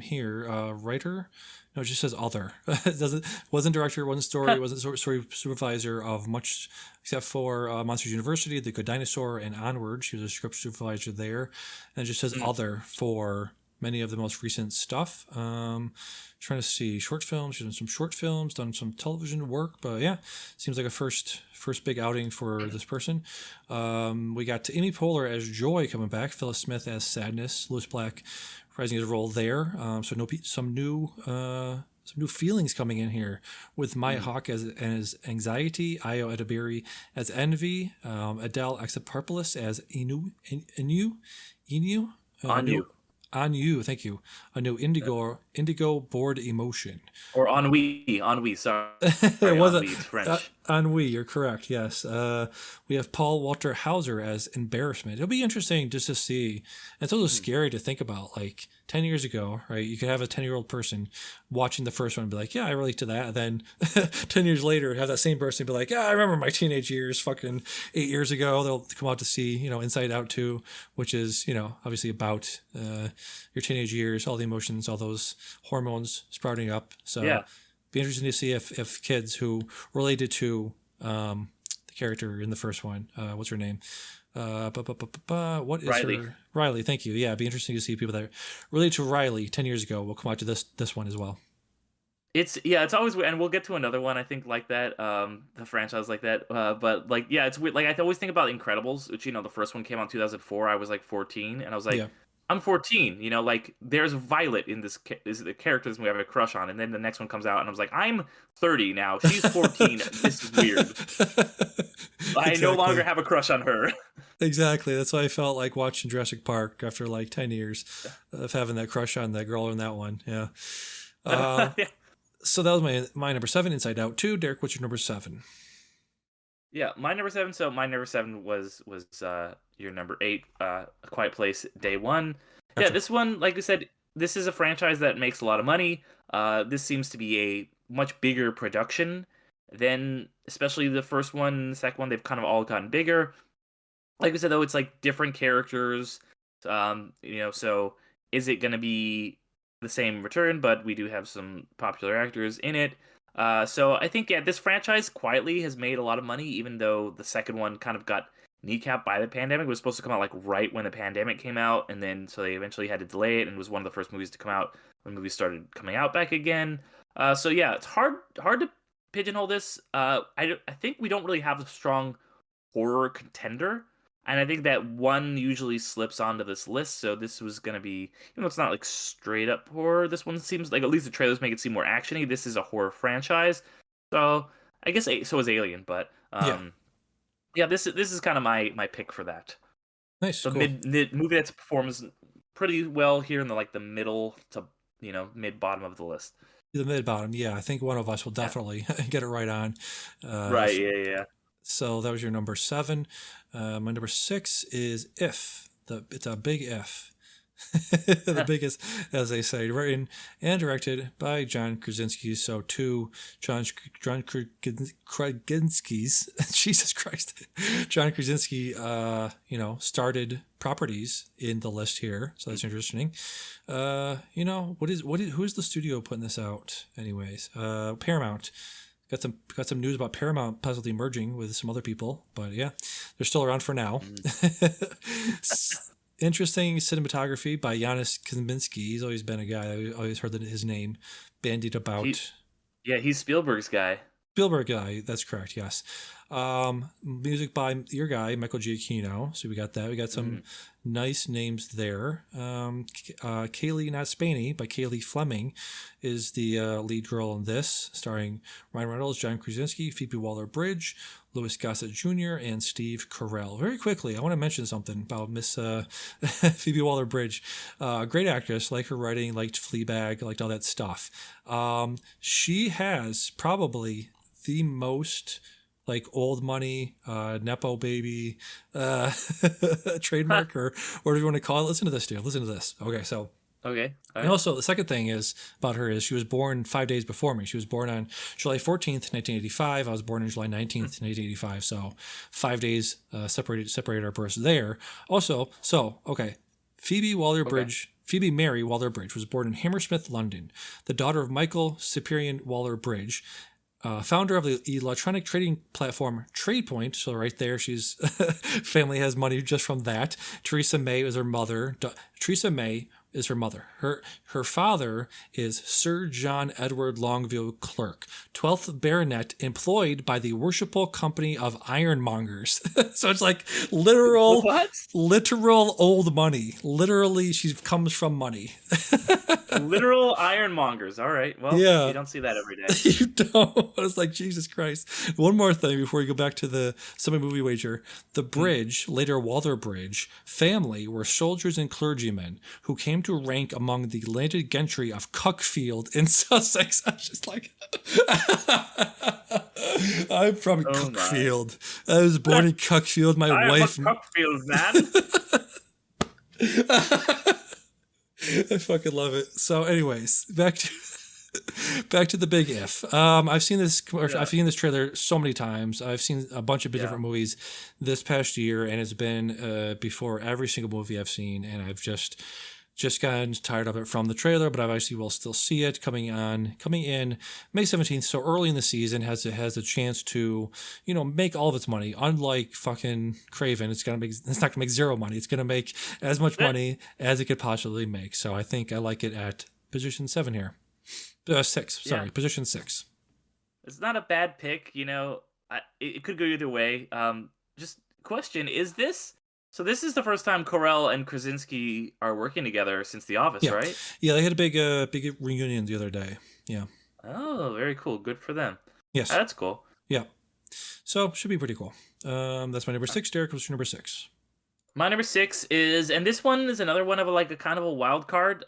A: here. Writer, no, it just says other. It doesn't wasn't director, wasn't story, wasn't story supervisor of much except for Monsters University, The Good Dinosaur, and Onward. She was a script supervisor there, and it just says other for many of the most recent stuff. Trying to see short films. She's done some short films, done some television work, but yeah, seems like a first big outing for this person. We got Amy Poehler as Joy coming back, Phyllis Smith as Sadness, Lewis Black reprising his role there. So some new feelings coming in here with Maya Hawke as Anxiety, Io Edebiri as Envy, Adele Exarchopoulos as Inu,
B: On you.
A: Anu, thank you. A new indigo board emotion.
B: Or ennui. Sorry,
A: It wasn't
B: ennui. It's French.
A: Ennui. You're correct. Yes. We have Paul Walter Hauser as Embarrassment. It'll be interesting just to see. It's also scary to think about. Like 10 years ago, right? You could have a 10-year-old person watching the first one and be like, "Yeah, I relate to that." And then 10 years later, have that same person be like, "Yeah, I remember my teenage years. Fucking 8 years ago." They'll come out to see Inside Out 2, which is obviously about your teenage years, all the emotions, all those hormones sprouting up. So
B: Yeah.
A: be interesting to see if kids who related to the character in the first one, what's her name? What is
B: Riley.
A: her? Riley. Thank you. Yeah, it'd be interesting to see people that related to Riley 10 years ago will come out to this one as well.
B: It's always weird, and we'll get to another one I think like that, the franchise like that. But like, yeah, it's weird. Like I always think about Incredibles, which the first one came out in 2004. I was like 14, and I was like,
A: Yeah.
B: I'm 14. Like there's Violet in this is the character we have a crush on, and then the next one comes out, and I was like, I'm 30 now. She's 14. This is weird. I no longer have a crush on her.
A: Exactly. That's why I felt like watching Jurassic Park after like 10 years of having that crush on that girl in that one. Yeah.
B: Yeah.
A: So that was my number 7, Inside Out 2. Derek, what's your number 7?
B: Yeah, my number 7. So my number 7 was your number 8, A Quiet Place, Day One.
A: Gotcha.
B: Yeah, this one, like I said, this is a franchise that makes a lot of money. This seems to be a much bigger production than especially the first one and the second one. They've kind of all gotten bigger. Like I said, though, it's like different characters. So is it going to be the same return? But we do have some popular actors in it. So I think, yeah, this franchise quietly has made a lot of money, even though the second one kind of got kneecapped by the pandemic. It was supposed to come out like right when the pandemic came out, and then so they eventually had to delay it, and it was one of the first movies to come out when movies started coming out back again. So yeah, it's hard to pigeonhole this. I think we don't really have a strong horror contender. And I think that one usually slips onto this list, so this was going to be, it's not like straight up horror. This one seems like, at least the trailers make it seem more actiony. This is a horror franchise, so I guess so is Alien. But yeah, this is kind of my pick for that.
A: Nice,
B: The
A: cool.
B: mid movie that performs pretty well here in the middle to mid bottom of the list.
A: The mid bottom, yeah. I think one of us will definitely get it right on.
B: Right? Yeah.
A: So that was your number 7. My number 6 is If. It's a big if. The biggest, as they say, written and directed by John Krasinski. So 2 John Krasinski's, Jesus Christ, John Krasinski, started properties in the list here. So that's interesting. Who's the studio putting this out? Anyways, Paramount. Got some news about Paramount possibly merging with some other people, but yeah, they're still around for now. Interesting cinematography by Janusz Kaminski. He's always been a guy. I always heard his name bandied about.
B: He's Spielberg's guy.
A: Spielberg guy. That's correct. Yes. Music by your guy Michael Giacchino. So we got that. We got some nice names there. Kaylee Not Spaney by Kaylee Fleming is the lead girl in this, starring Ryan Reynolds, John Krasinski, Phoebe Waller-Bridge, Louis Gossett Jr., and Steve Carell. Very quickly, I want to mention something about Miss Phoebe Waller-Bridge. Great actress, like her writing, liked Fleabag, liked all that stuff. She has probably the most like old money, Nepo baby, trademark, or whatever you want to call it. Listen to this, dude. Listen to this. Okay, so.
B: Okay.
A: And also, the second thing is about her is she was born 5 days before me. She was born on July 14th, 1985. I was born on July 19th, 1985. So 5 days separated our births there. Also, okay, Phoebe Mary Waller-Bridge was born in Hammersmith, London, the daughter of Michael Cyprian Waller-Bridge, founder of the electronic trading platform TradePoint. So right there, she's family has money just from that. Theresa May is her mother. Her father is Sir John Edward Longview Clerk, 12th Baronet, employed by the Worshipful Company of Ironmongers. So it's like literal old money. Literally, she comes from money.
B: Literal ironmongers. All right. Well,
A: yeah.
B: You don't see that every day.
A: You don't. It's like, Jesus Christ. One more thing before we go back to the semi-movie wager. The Bridge, later Waller-Bridge, family were soldiers and clergymen who came to rank among the landed gentry of Cuckfield in Sussex. I was just like, I'm from Cuckfield. I was born in Cuckfield. My wife.
B: I'm Cuckfield, man.
A: I fucking love it. So, anyways, back to the big if. I've seen this commercial. I've seen this trailer so many times. I've seen a bunch of different movies this past year, and it's been before every single movie I've seen, and I've just gotten tired of it from the trailer. But I obviously will still see it coming in May 17th. So early in the season, has a chance to make all of its money. Unlike fucking Craven, it's not gonna make zero money. It's gonna make as much money as it could possibly make. So I think I like it at position 7 here. 6. Sorry, position 6.
B: It's not a bad pick. It could go either way. Just question: is this? So this is the first time Carell and Krasinski are working together since The Office, right?
A: Yeah, they had a big reunion the other day. Yeah.
B: Oh, very cool. Good for them.
A: Yes.
B: That's cool.
A: Yeah. So should be pretty cool. That's my number 6. Derek, what's your number 6?
B: My number 6 is, and this one is another one of a kind of a wild card.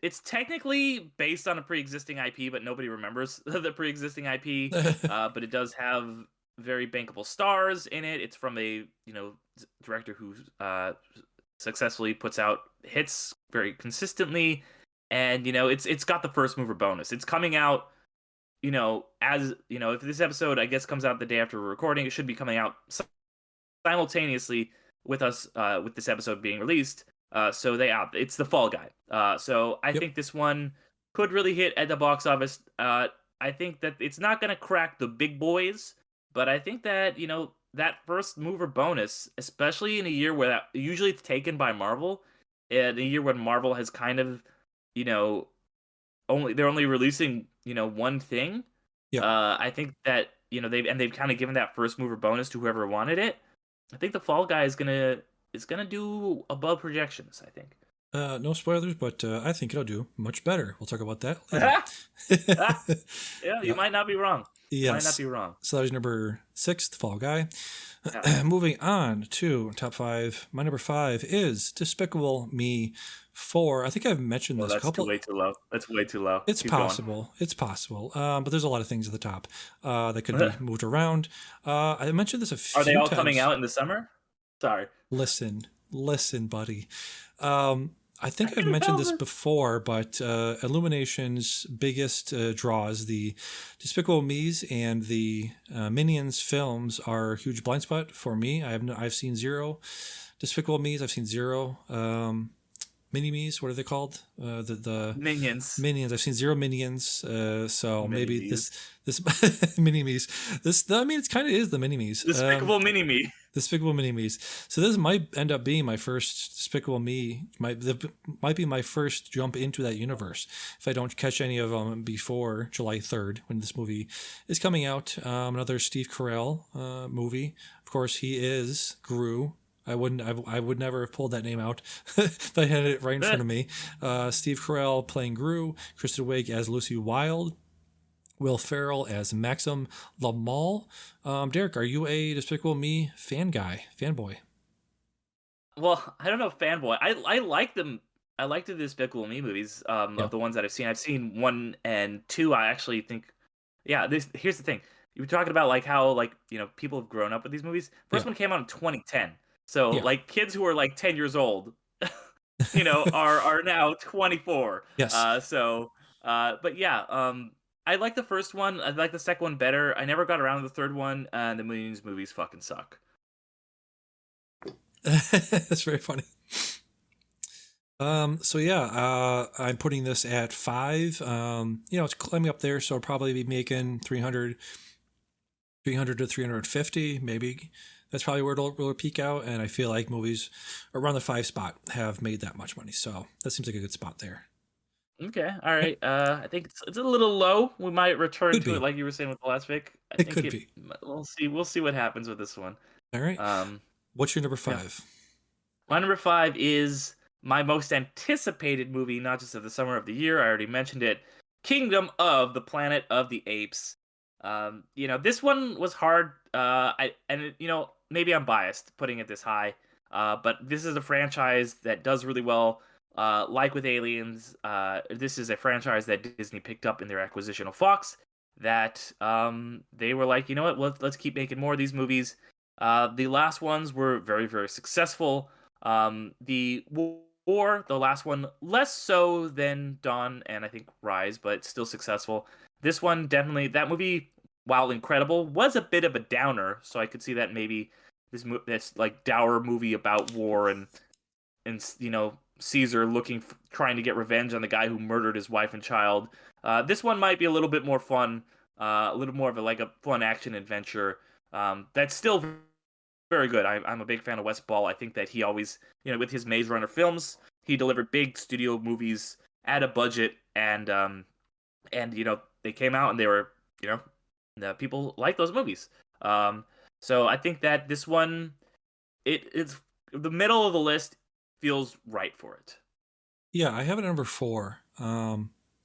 B: It's technically based on a pre-existing IP, but nobody remembers the pre-existing IP. But it does have very bankable stars in it. It's from a director who successfully puts out hits very consistently, and it's got the first mover bonus. It's coming out if this episode I guess comes out the day after we're recording, it should be coming out simultaneously with us with this episode being released. So it's The Fall Guy. So I think this one could really hit at the box office. I think that it's not gonna crack the big boys, but I think that, that first mover bonus, especially in a year where that usually it's taken by Marvel, in a year when Marvel has kind of, they're only releasing, one thing. Yeah. I think that, they've kind of given that first mover bonus to whoever wanted it. I think The Fall Guy is gonna do above projections, I think.
A: No spoilers, but I think it'll do much better. We'll talk about that later.
B: Yeah, you might not be wrong.
A: Yes.
B: You might not be wrong.
A: So that was number 6, The Fall Guy.
B: Yeah.
A: Moving on to top 5. My number 5 is Despicable Me 4. I think I've mentioned this
B: a couple.
A: That's
B: way too low.
A: It's
B: Keep
A: possible.
B: Going.
A: It's possible. But there's a lot of things at the top that could be moved around. I mentioned this a few times.
B: Are they all coming out in the summer? Sorry.
A: Listen, buddy. I think I've mentioned this before, but Illumination's biggest draws, the Despicable Me's and the Minions films, are a huge blind spot for me. I've seen 0 Despicable Me's. I've seen 0 Mini-Me's. What are they called? The
B: Minions.
A: Minions. I've seen 0 Minions. So maybe
B: Mini-Me's.
A: this Mini-Me's. It kind of is the Mini-Me's.
B: Despicable Mini-Me.
A: Despicable Mini Me's. So this might end up being my first Despicable Me. Might be my first jump into that universe if I don't catch any of them before July 3rd when this movie is coming out. Another Steve Carell movie. Of course, he is Gru. I would never have pulled that name out if I had it right in front of me. Steve Carell playing Gru, Kristen Wiig as Lucy Wilde, Will Ferrell as Maxim Lamal. Derek, are you a Despicable Me fanboy?
B: Well, I don't know, fanboy. I like them. I like the Despicable Me movies.
A: Yeah,
B: Of the ones that I've seen. I've seen 1 and 2. I actually think, yeah. Here's the thing. You were talking about like how like people have grown up with these movies.
A: yeah,
B: First one came out in 2010. So
A: yeah.
B: like kids who are like 10 years old, are now 24.
A: Yes.
B: But yeah. I like the first one. I like the second one better. I never got around to the third one, and the Minions movies fucking suck.
A: That's very funny. So yeah, I'm putting this at 5. It's climbing up there, so I'll probably be making 300 to 350, maybe. That's probably where it'll peak out, and I feel like movies around the 5 spot have made that much money, so that seems like a good spot there.
B: Okay, all
A: Yep.
B: right. I think it's a little low. We might return
A: Could
B: to it,
A: be.
B: like you were saying with the last pick. I
A: It
B: think
A: could
B: it.
A: be.
B: We'll see. We'll see what happens with this one.
A: All right.
B: Um,
A: What's your number
B: yeah.
A: 5?
B: My number 5 is my most anticipated movie, not just of the summer of the year. I already mentioned it. Kingdom of the Planet of the Apes. This one was hard. Maybe I'm biased putting it this high. But this is a franchise that does really well. Like with Aliens, this is a franchise that Disney picked up in their acquisition of Fox. That they were like, you know what, let's keep making more of these movies. The last ones were very, very successful. The War, the last one, less so than Dawn and I think Rise, but still successful. This one definitely, that movie, while incredible, was a bit of a downer. So I could see that maybe this like dour movie about war and Caesar trying to get revenge on the guy who murdered his wife and child. This one might be a little bit more fun, a little more of a fun action adventure. That's still very good. I'm a big fan of Wes Ball. I think that he always, with his Maze Runner films, he delivered big studio movies at a budget, and they came out and they were, the people like those movies. So I think that this one, it's the middle of the list feels right for it.
A: Yeah, I have it at number 4.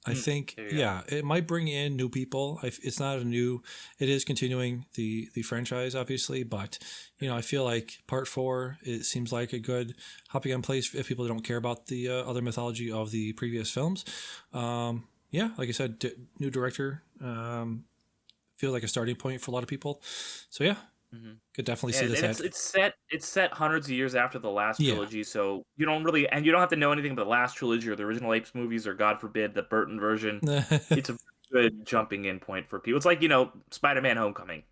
A: I think,
B: There you go.
A: yeah, it might bring in new people. It's not it is continuing the franchise, obviously, but, I feel like part 4, it seems like a good hopping on place if people don't care about the other mythology of the previous films. Yeah, like I said, new director feels like a starting point for a lot of people. So, yeah,
B: hmm
A: could definitely
B: Yeah,
A: see
B: and
A: this at,
B: it's set hundreds of years after the last
A: yeah.
B: trilogy, so you don't have to know anything about the last trilogy or the original Apes movies or God forbid the Burton version. It's a good jumping in point for people. It's like Spider-Man: Homecoming.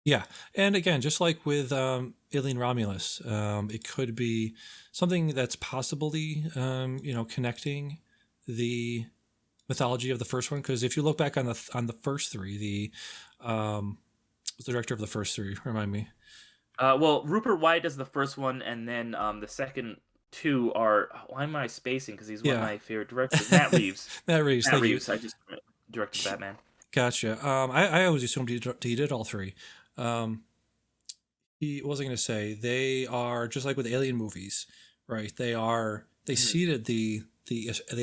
A: Yeah, and again, just like with Alien Romulus, it could be something that's possibly connecting the mythology of the first one. Because if you look back on the first 3, what's the director of the first 3? Remind me.
B: Well, Rupert White is the first one, and then the second two are, why am I spacing? Because he's one of
A: Yeah,
B: my favorite directors. Matt Reeves.
A: Matt Reeves.
B: Matt
A: Thank you.
B: Reeves. I just directed Batman.
A: Gotcha. I always assumed he did all 3. Um, what was I going to say? They are just like with alien movies, right? They
B: Mhm.
A: seeded the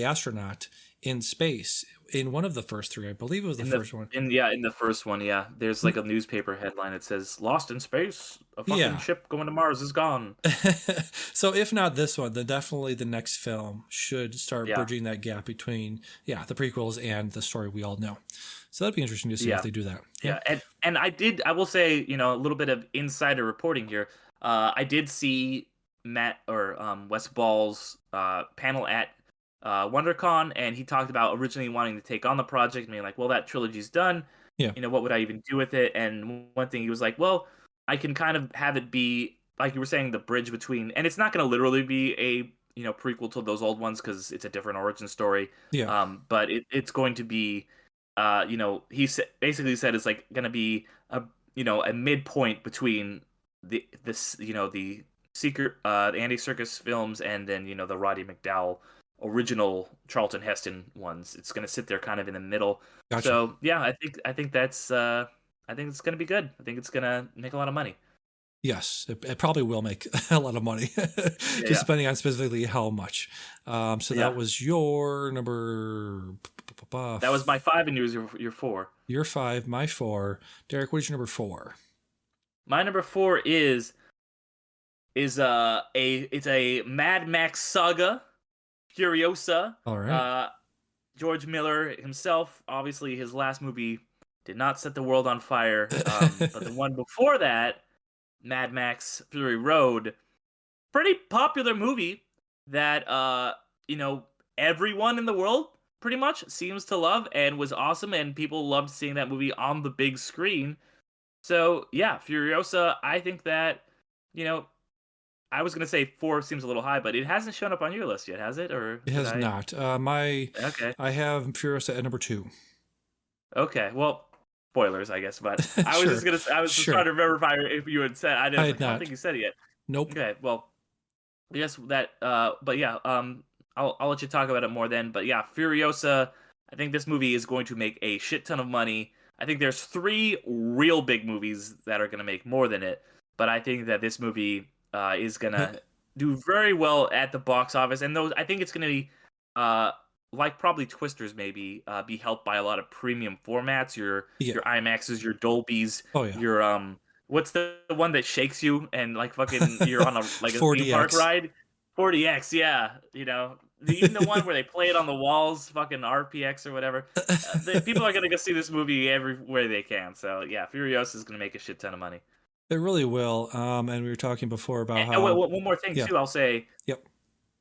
A: astronaut in space in one of the first 3. I believe it was the
B: In the
A: first one.
B: in the first one, yeah, there's like a newspaper headline that says "Lost in space, a fucking
A: Yeah.
B: ship going to Mars is gone."
A: So if not this one, then definitely the next film should start
B: Yeah,
A: bridging that gap between the prequels and the story we all know. So that'd be interesting to see if
B: yeah,
A: they do that.
B: yeah,
A: Yep.
B: and I will say, a little bit of insider reporting here. I did see Matt or Wes Ball's panel at WonderCon, and he talked about originally wanting to take on the project, and being like, "Well, that trilogy's done.
A: Yeah.
B: What would I even do with it?" And one thing he was like, "Well, I can kind of have it be like you were saying, the bridge between, and it's not going to literally be a prequel to those old ones because it's a different origin story.
A: Yeah.
B: But it's going to be, basically said it's like going to be a midpoint between the secret the Andy Serkis films, and then the Roddy McDowall original Charlton Heston ones. It's gonna sit there kind of in the middle.
A: Gotcha.
B: So yeah, I think that's I think it's gonna be good. I think it's gonna make a lot of money.
A: Yes, it probably will make a lot of money,
B: Yeah,
A: just depending on specifically how much. So
B: yeah.
A: that was your number.
B: That was my five, and yours your four.
A: Your five, my four. Derek, what is your number four?
B: My number four is it's a Mad Max saga, Furiosa.
A: All right.
B: Uh, George Miller himself, obviously, his last movie did not set the world on fire. But the one before that, Mad Max Fury Road, pretty popular movie that you know everyone in the world pretty much seems to love and was awesome, and people loved seeing that movie on the big screen. So yeah, Furiosa. I think that you know I was gonna say four seems a little high, but it hasn't shown up on your list yet, has it? Or
A: It
B: did
A: has
B: I?
A: not.
B: Okay,
A: I have Furiosa at number two.
B: okay. Well, spoilers, I guess. But I was just
A: Sure,
B: gonna. I was just trying
A: sure.
B: to remember if you had said. I
A: I
B: was
A: had
B: like, I don't think
A: not.
B: you said it yet.
A: Nope.
B: Okay, well, yes, that. But yeah. I'll let you talk about it more then. But yeah, Furiosa. I think this movie is going to make a shit ton of money. I think there's three real big movies that are gonna make more than it. But I think that this movie is gonna do very well at the box office, and those I think it's gonna be uh like probably Twisters maybe be helped by a lot of premium formats.
A: Yeah.
B: Your IMAXs, your Dolbys,
A: Oh yeah.
B: your what's the one that shakes you and like fucking you're on a theme park
A: 4DX.
B: ride? 40X, yeah. Even the one where they play it on the walls, fucking RPX or whatever. The people are gonna go see this movie everywhere they can. So yeah, Furiosa is gonna make a shit ton of money.
A: It really will. And we were talking before about
B: And
A: how.
B: one more thing
A: Yeah.
B: too, I'll say
A: Yep.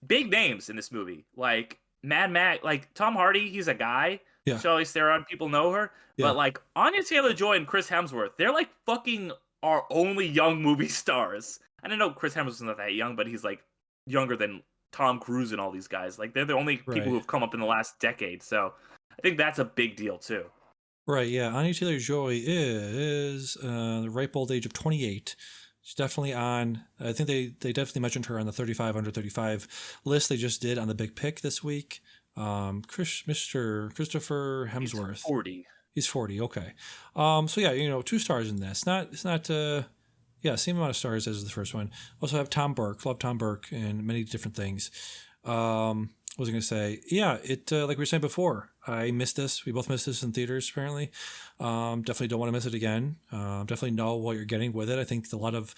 B: big names in this movie, like Mad Max, like Tom Hardy. He's a guy.
A: Yeah.
B: Charlize Theron, people know her,
A: Yeah.
B: but like Anya Taylor-Joy and Chris Hemsworth, they're like fucking our only young movie stars. And I know Chris Hemsworth's not that young, but he's like younger than Tom Cruise and all these guys. Like they're the only people
A: Right.
B: who have come up in the last decade. So I think that's a big deal too.
A: Right. Yeah. Anya Taylor Joy is the ripe old age of 28. She's definitely on. I think they definitely mentioned her on the 35 under 35 list they just did on the Big Pick this week. Mr. Christopher
B: He's
A: Hemsworth.
B: 40.
A: He's 40. Okay. So yeah, 2 stars in this. It's not. Yeah, same amount of stars as the first one. Also have Tom Burke. Love Tom Burke and many different things. What was I going to say? Yeah, it like we were saying before. I missed this. We both missed this in theaters. Apparently, definitely don't want to miss it again. Definitely know what you're getting with it. I think a lot of,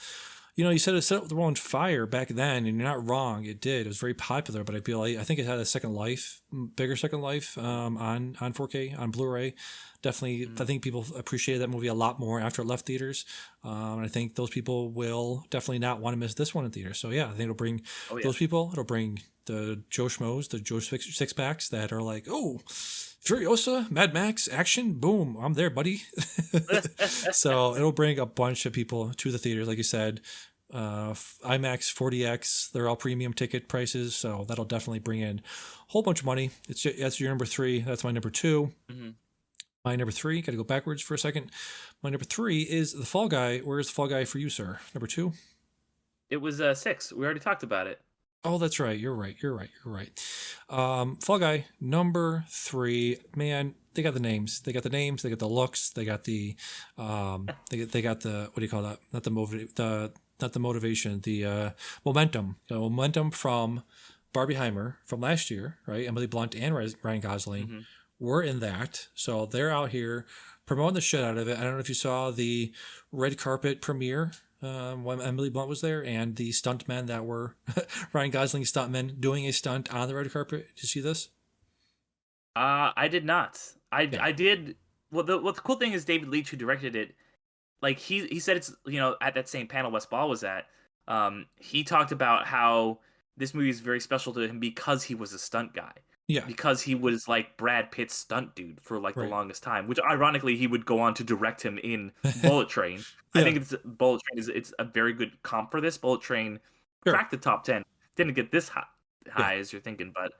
A: you said it set up the world on fire back then, and you're not wrong. It did. It was very popular, but I think it had a second life, bigger second life on 4K on Blu-ray. Definitely, I think people appreciated that movie a lot more after it left theaters. And I think those people will definitely not want to miss this one in theaters. So yeah, I think it'll bring
B: Oh yeah.
A: those people. It'll bring the Joe Schmoes, the Joe Six Packs that are like, oh, Furiosa, Mad Max, action, boom, I'm there, buddy. So it'll bring a bunch of people to the theaters, like you said. IMAX, 40X, they're all premium ticket prices, so that'll definitely bring in a whole bunch of money. That's your number three. That's my number two.
B: Mhm.
A: My number three, got to go backwards for a second. My number three is The Fall Guy. Where's The Fall Guy for you, sir? Number two?
B: It was 6. We already talked about it.
A: Oh, that's right. You're right. Fall Guy, number three. Man, they got the names. They got the looks. They got the, they got the, what do you call that? Not the motivation, the momentum. Momentum from Barbieheimer from last year, right? Emily Blunt and Ryan Gosling
B: Mhm.
A: were in that. So they're out here promoting the shit out of it. I don't know if you saw the red carpet premiere when Emily Blunt was there, and the stuntmen that were Ryan Gosling stuntmen doing a stunt on the red carpet. Did you see this?
B: I did not.
A: Yeah.
B: I did. Well, the cool thing is David Leitch, who directed it, like he said it's at that same panel Wes Ball was at. He talked about how this movie is very special to him because he was a stunt guy.
A: Yeah.
B: Because he was like Brad Pitt's stunt dude for like the
A: Right.
B: longest time, which ironically he would go on to direct him in Bullet Train. I
A: Yeah.
B: think Bullet Train is it's a very good comp for this. Bullet Train
A: Sure.
B: cracked the top 10. Didn't get this high
A: Yeah.
B: as you're thinking, but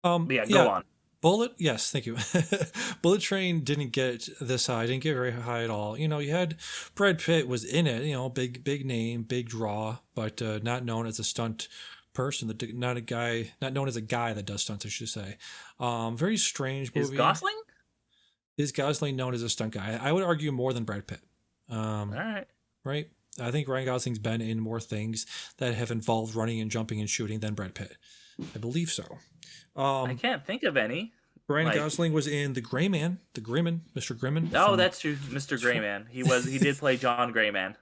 A: Um.
B: yeah,
A: Yeah.
B: go on.
A: Yes, thank you. Bullet Train didn't get this high, didn't get very high at all. You know, you had Brad Pitt was in it, you know, big name, big draw, but not known as a stunt person. Not a guy, not known as a guy that does stunts, I should say. Very strange
B: Is
A: movie.
B: Gosling?
A: Is Gosling known as a stunt guy? I would argue more than Brad Pitt.
B: All
A: Um,
B: right.
A: right? I think Ryan Gosling's been in more things that have involved running and jumping and shooting than Brad Pitt. I believe so.
B: I
A: Um,
B: can't think of any.
A: Ryan
B: Like,
A: Gosling was in The Gray Man, The Grayman, Mr. Grimman
B: oh,
A: from.
B: that's true, Mr. Grayman. He did play John Grayman.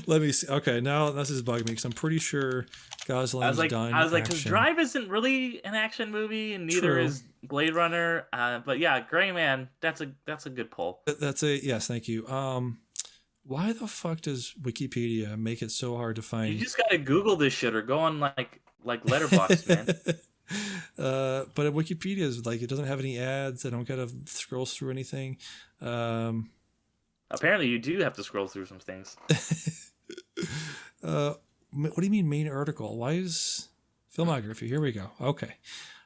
A: Let me see. Okay, now this is bugging me because I'm pretty sure Gosling's done
B: Because
A: action.
B: Drive isn't really an action movie, and neither
A: True.
B: is Blade Runner. But yeah, Grayman, that's a good pull.
A: That's a yes. Thank you. Why the fuck does Wikipedia make it so hard to
B: You
A: find?
B: just gotta Google this shit or go on like Letterboxd, man.
A: But Wikipedia is like it doesn't have any ads. I don't gotta scroll through anything. Um,
B: Apparently, you do have to scroll through some things.
A: what do you mean main article? Why is filmography? Here we go. Okay.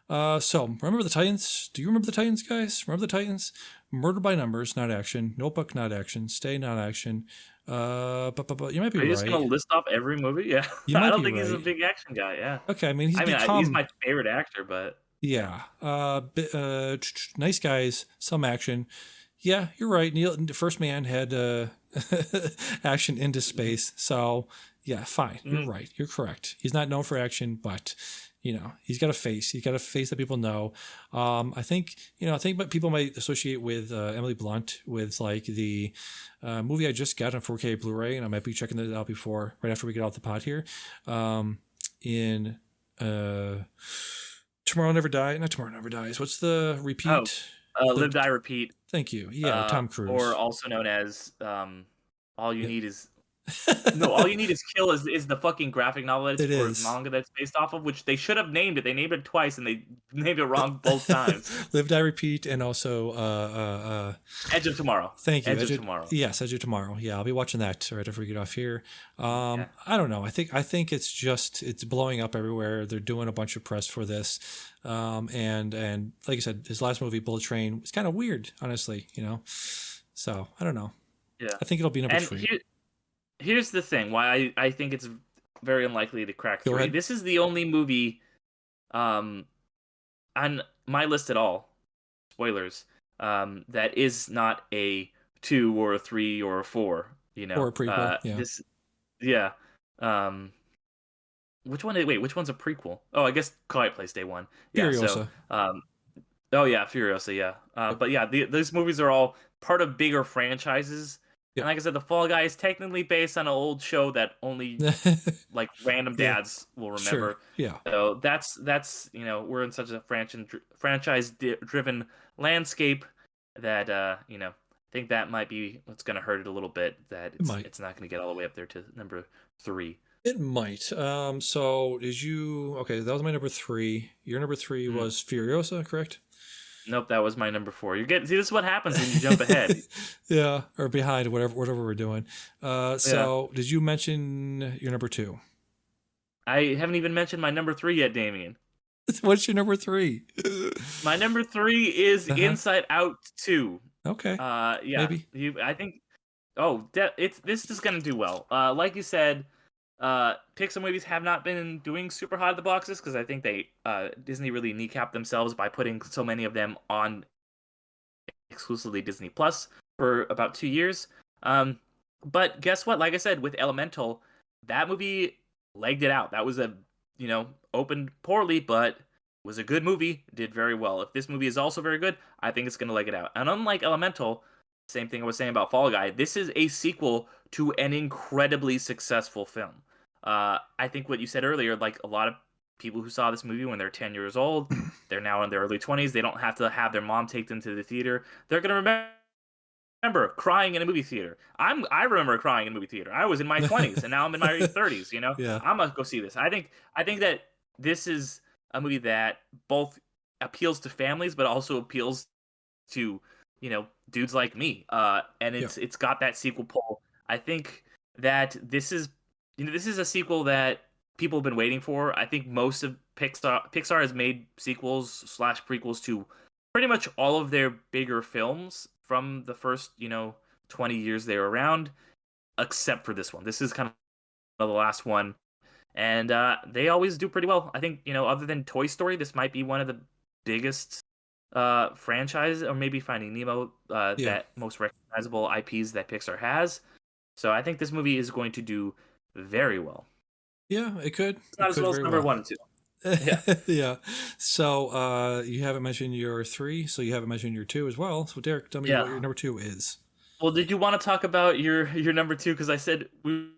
A: So remember the Titans? Do you remember the Titans, guys? Remember the Titans? Murder by Numbers, not action. Notebook, not action. Stay, not action. But you might be
B: Are you just gonna
A: right.
B: list off every movie? Yeah,
A: You
B: I
A: might
B: don't
A: be
B: think he's a
A: right.
B: big action guy. Yeah,
A: Okay, I mean he's
B: I mean he's
A: become
B: my favorite actor, but yeah.
A: yeah. Nice guys, some action. Yeah, you're right. Neil, First Man had action into space, so yeah, fine. You're
B: Mm,
A: right. You're correct. He's not known for action, but you know he's got a face. He's got a face that people know. I think I think what people might associate with Emily Blunt with like the movie I just got on 4K Blu-ray, and I might be checking that out before right after we get off the pod here. In Tomorrow Never Die. Not Tomorrow Never Dies. What's the
B: Oh,
A: repeat?
B: Live Die Repeat,
A: Thank you. Yeah, Tom
B: or
A: Cruise.
B: also known as All You
A: Yeah.
B: Need Is No, All You Need Is Kill is the fucking graphic novel that's
A: It
B: or
A: is.
B: manga that's based off of, which they should have named it. They named it twice and they named it wrong both times.
A: Live, Die, Repeat, and also
B: Edge of Tomorrow.
A: thank you.
B: Edge of Tomorrow.
A: Edge of Tomorrow. Yeah, I'll be watching that right after we get off here.
B: Yeah.
A: I don't know. I think it's blowing up everywhere. They're doing a bunch of press for this, and like I said, his last movie, Bullet Train, was kind of weird, honestly. So I don't know.
B: Yeah.
A: I think it'll be number
B: And
A: three.
B: here's the thing why I think it's very unlikely to crack
A: Go
B: 3.
A: ahead.
B: This is the only movie um on my list at all, spoilers, that is not a 2 or a 3 or a 4,
A: Or a prequel. Yeah.
B: this yeah. Um which one's a prequel? Oh, I guess Quiet Place Day 1. Yeah, so
A: Furiosa.
B: oh yeah, Furiosa, yeah.
A: Yep.
B: But yeah, these movies are all part of bigger franchises. And
A: Yep.
B: like I said, The Fall Guy is technically based on an old show that only like random
A: Yeah.
B: dads will
A: Sure.
B: remember.
A: Yeah.
B: So that's we're in such a franchise driven landscape that I think that might be what's going to hurt it a little bit. That
A: It might.
B: it's not going to get all the way up there to number 3.
A: It might. So did you? Okay, that was my number three. Your number three
B: Mm.
A: was Furiosa, correct?
B: Nope, that was my number 4. You get see this is what happens when you jump ahead.
A: Yeah, or behind whatever we're doing.
B: Yeah.
A: So did you mention your number two?
B: I haven't even mentioned my number 3 yet, Damien.
A: What's your number three?
B: My number 3 is
A: Uh-huh.
B: Inside Out 2.
A: Okay,
B: Yeah,
A: maybe.
B: I think. Oh, this is gonna do well. Like you said, Pixar movies have not been doing super hot at the boxes because I think they Disney really kneecapped themselves by putting so many of them on exclusively Disney Plus for about 2 years. But guess what? Like I said, with Elemental, that movie legged it out. That was opened poorly, but was a good movie. Did very well. If this movie is also very good, I think it's gonna leg it out. And unlike Elemental, same thing I was saying about Fall Guy. This is a sequel to an incredibly successful film. I think what you said earlier, like a lot of people who saw this movie when they're 10 years old, they're now in their early 20s. They don't have to have their mom take them to the theater. They're gonna remember crying in a movie theater. I remember crying in a movie theater. I was in my 20s and now I'm in my 30s.
A: Yeah.
B: I'm gonna go see this. I think that this is a movie that both appeals to families but also appeals to dudes like me. And
A: Yeah.
B: it's got that sequel pull. I think that this is a sequel that people have been waiting for. I think most of Pixar has made sequels slash prequels to pretty much all of their bigger films from the first 20 years they were around, except for this one. This is kind of the last one, and they always do pretty well. I think other than Toy Story, this might be one of the biggest franchise, or maybe Finding Nemo,
A: Yeah.
B: that most recognizable IPs that Pixar has. So I think this movie is going to do very well.
A: Yeah, it could.
B: It's
A: It
B: not as
A: could
B: well as
A: very
B: number
A: well.
B: one and two. Yeah.
A: Yeah. So you haven't mentioned your three, so you haven't mentioned your two as well. So Derek, tell me what your
B: Yeah.
A: number two is.
B: Well, did you want to talk about your number two? Because I said we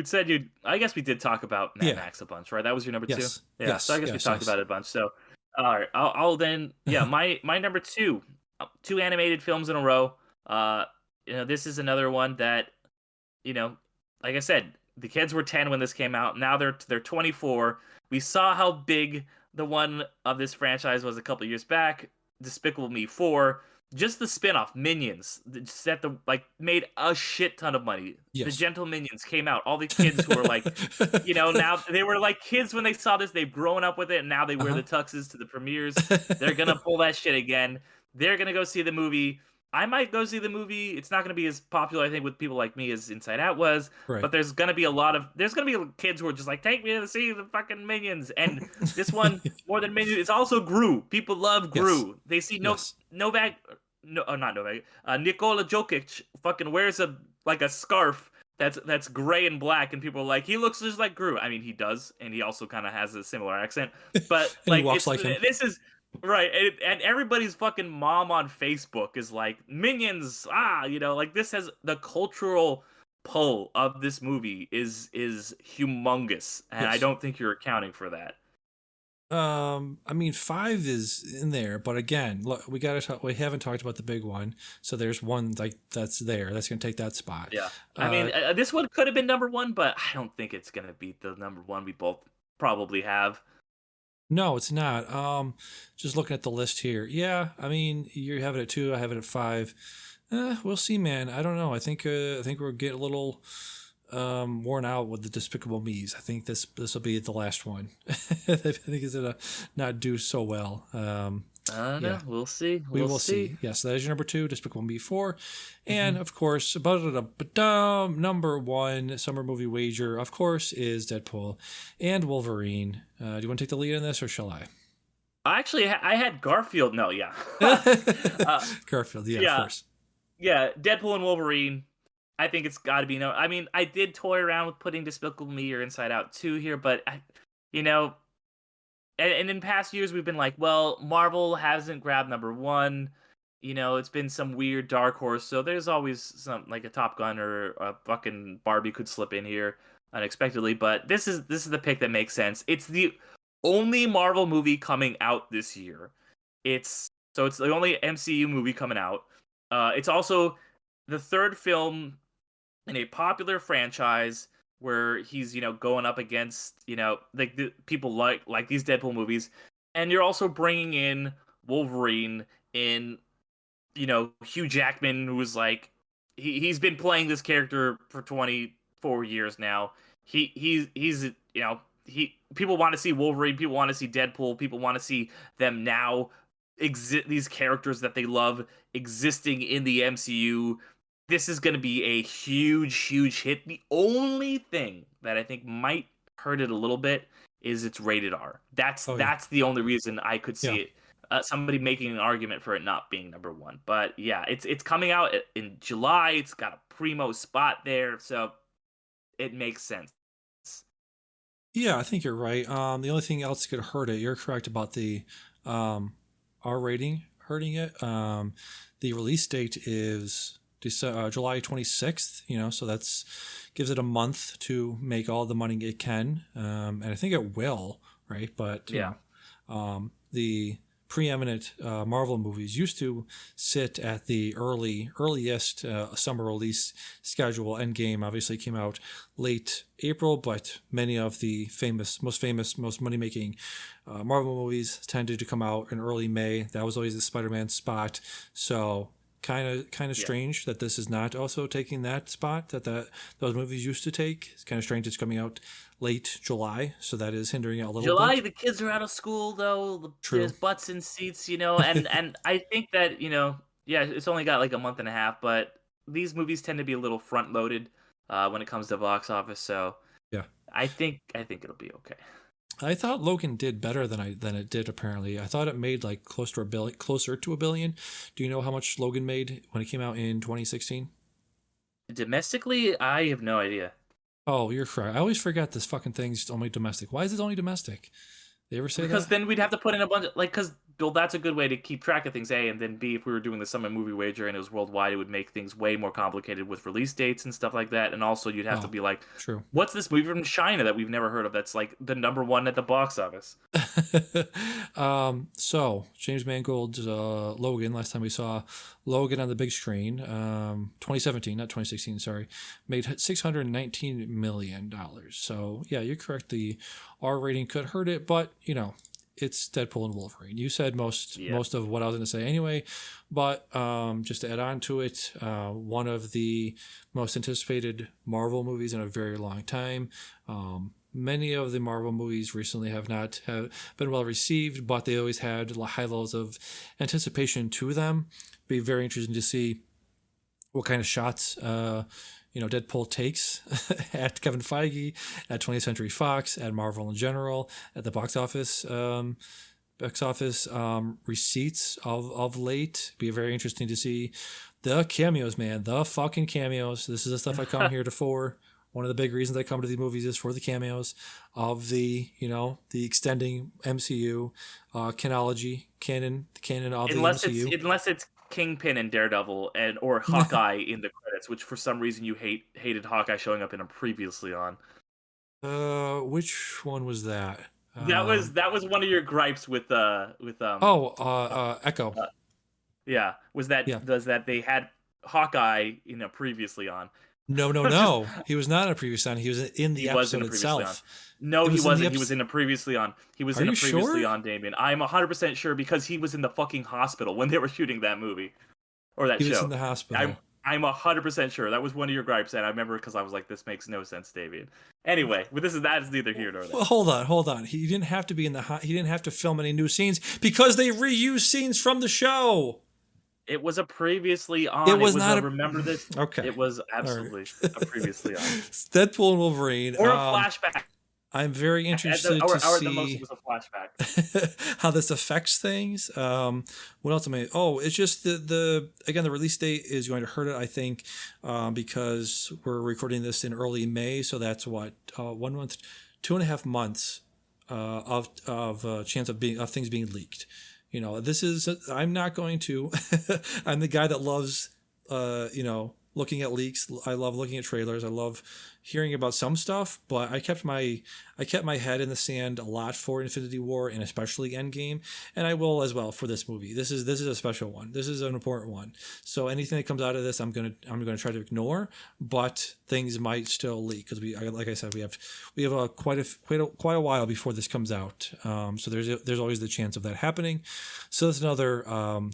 B: said you. I guess we did talk about Mad
A: Yeah.
B: Max a bunch, right? That was your number two.
A: Yes.
B: Yeah. So I
A: Yes.
B: guess we
A: Yes.
B: talked
A: Yes.
B: about it a bunch. So all right, I'll then. Yeah, my number two, two animated films in a row. Uh, this is another one that you know, like I said, the kids were 10 when this came out. Now they're 24. We saw how big the one of this franchise was a couple years back. Despicable Me 4, just the spin-off Minions set the made a shit ton of money. The
A: Yes.
B: Gentle Minions came out. All the kids who were now they were like kids when they saw this. They've grown up with it, and now they wear
A: Uh-huh.
B: the tuxes to the premieres. They're gonna pull that shit again. They're gonna go see the movie. I might go see the movie. It's not going to be as popular, I think, with people like me as Inside Out was.
A: Right.
B: But there's going to be there's going to be kids who are just like, take me to see the fucking Minions. And this one, more than Minions, it's also Gru. People love Gru.
A: Yes.
B: They see
A: Yes.
B: Novak, no, not Novak. Nikola Jokic fucking wears a scarf that's gray and black, and people are like, he looks just like Gru. I mean, he does, and he also kind of has a similar accent. But
A: And he walks like him.
B: this is. Right, and everybody's fucking mom on Facebook is like, Minions, this has the cultural pull of this movie is humongous, and I
A: Yes.
B: don't think you're accounting for that.
A: I mean, five is in there, but again, look, we haven't talked about the big one, so there's one that's there that's gonna take that spot.
B: Yeah, I mean, this one could have been number one, but I don't think it's gonna beat the number one we both probably have.
A: No, it's not. Just looking at the list here. Yeah, I mean, you have it at two. I have it at five. We'll see, man. I don't know. I think we're getting a little worn out with the Despicable Me's. I think this will be the last one. I think it's gonna not do so well.
B: I don't know. We'll see.
A: We will see. Yes, that is your number two, Despicable Me 4. And of course, number one summer movie wager, of course, is Deadpool and Wolverine. Do you want to take the lead on this, or shall I?
B: Actually, I had Garfield. No, yeah.
A: Garfield, yeah,
B: yeah.
A: of course.
B: Yeah, Deadpool and Wolverine. I think it's got to be no. I mean, I did toy around with putting Despicable Me or Inside Out 2 here, but and in past years we've been like, well, Marvel hasn't grabbed number one. It's been some weird dark horse, so there's always some like a Top Gun or a fucking Barbie could slip in here unexpectedly. But this is the pick that makes sense. It's the only Marvel movie coming out this year. It's the only MCU movie coming out. It's also the third film in a popular franchise where he's going up against like the people like these Deadpool movies, and you're also bringing in Wolverine in Hugh Jackman, who was like he's been playing this character for 24 years now. He's people want to see Wolverine, people want to see Deadpool, people want to see them now these characters that they love existing in the MCU. This is going to be a huge hit. The only thing that I think might hurt it a little bit is it's rated R. That's the only reason I could see it. Somebody making an argument for it not being number one. But yeah, it's coming out in July. It's got a primo spot there, so it makes sense.
A: Yeah, I think you're right. The only thing else could hurt it, you're correct about the R rating hurting it. The release date is July 26th, so that's gives it a month to make all the money it can. And I think it will, right? But the preeminent Marvel movies used to sit at the earliest summer release schedule. Endgame obviously came out late April, but many of the most money-making Marvel movies tended to come out in early May. That was always the Spider-Man spot. So Kind of
B: Yeah.
A: strange that this is not also taking that spot that those movies used to take. It's kind of strange it's coming out late July, so that is hindering it a little
B: July,
A: bit.
B: the kids are out of school though. There's
A: True.
B: butts in seats, and I think that yeah, it's only got like a month and a half, but these movies tend to be a little front loaded when it comes to box office. So
A: Yeah.
B: I think it'll be okay.
A: I thought Logan did better than it did. Apparently, I thought it made like closer to a billion. Do you know how much Logan made when it came out in 2016?
B: Domestically, I have no idea.
A: Oh, you're correct. I always forget this fucking thing's only domestic. Why is it only domestic? They ever say
B: Because
A: that?
B: then we'd have to put in a bunch of because well, that's a good way to keep track of things. A and then B, if we were doing the summer movie wager and it was worldwide, it would make things way more complicated with release dates and stuff like that. And also, you'd have to
A: Oh,
B: be like,
A: true.
B: "What's this movie from China that we've never heard of? That's like the #1 at the box office."
A: So James Mangold's Logan. Last time we saw Logan on the big screen, 2017, not 2016. Sorry, made $619 million. So yeah, you're correct. The R rating could hurt it, but it's Deadpool and Wolverine. You said most
B: Yeah.
A: most of what I was going to say anyway, but just to add on to it, one of the most anticipated Marvel movies in a very long time. Many of the Marvel movies recently have not have been well received, but they always had high levels of anticipation to them. Be very interesting to see what kind of shots Deadpool takes at Kevin Feige, at 20th Century Fox, at Marvel in general, at the box office receipts of late. Be very interesting to see the cameos, man. The fucking cameos. This is the stuff I come here to for. One of the big reasons I come to these movies is for the cameos of the extending MCU canon of the MCU.
B: Unless it's Kingpin and Daredevil or Hawkeye in the credits, which for some reason you hated Hawkeye showing up in a previously on.
A: Which one was that?
B: That was one of your gripes with
A: Echo.
B: yeah, was that
A: Yeah.
B: they had Hawkeye in a previously on.
A: No. He was not in a previous on. He was in the
B: He was
A: episode
B: in a previously
A: itself.
B: on. No,
A: It
B: he
A: was in the
B: wasn't. He
A: episode-
B: was in a previously on. He was
A: Are
B: in a
A: you
B: previously
A: sure?
B: on, Damien. I'm 100% sure because he was in the fucking hospital when they were shooting that movie or that
A: He was
B: show.
A: in the hospital.
B: I'm 100% sure that was one of your gripes, and I remember because I was like, "This makes no sense, David." Anyway, but that is neither here nor there.
A: Well, hold on. He didn't have to be in the. He didn't have to film any new scenes because they reused scenes from the show.
B: It was a previously on.
A: It was not a-
B: remember this.
A: Okay.
B: It was absolutely a previously on
A: Deadpool and Wolverine.
B: or a flashback.
A: I'm very interested
B: or
A: to
B: the most
A: see
B: it was a flashback.
A: how this affects things. What else am I? Oh, it's just the release date is going to hurt it, I think, because we're recording this in early May, so that's what 1 month, 2.5 months of chance of things being leaked. This is I'm not going to. I'm the guy that loves looking at leaks. I love looking at trailers. I love hearing about some stuff, but I kept my head in the sand a lot for Infinity War and especially Endgame, and I will as well for this movie. This is a special one. This is an important one. So anything that comes out of this, I'm gonna try to ignore, but things might still leak because like I said, we have quite a while before this comes out. So there's always the chance of that happening. So that's another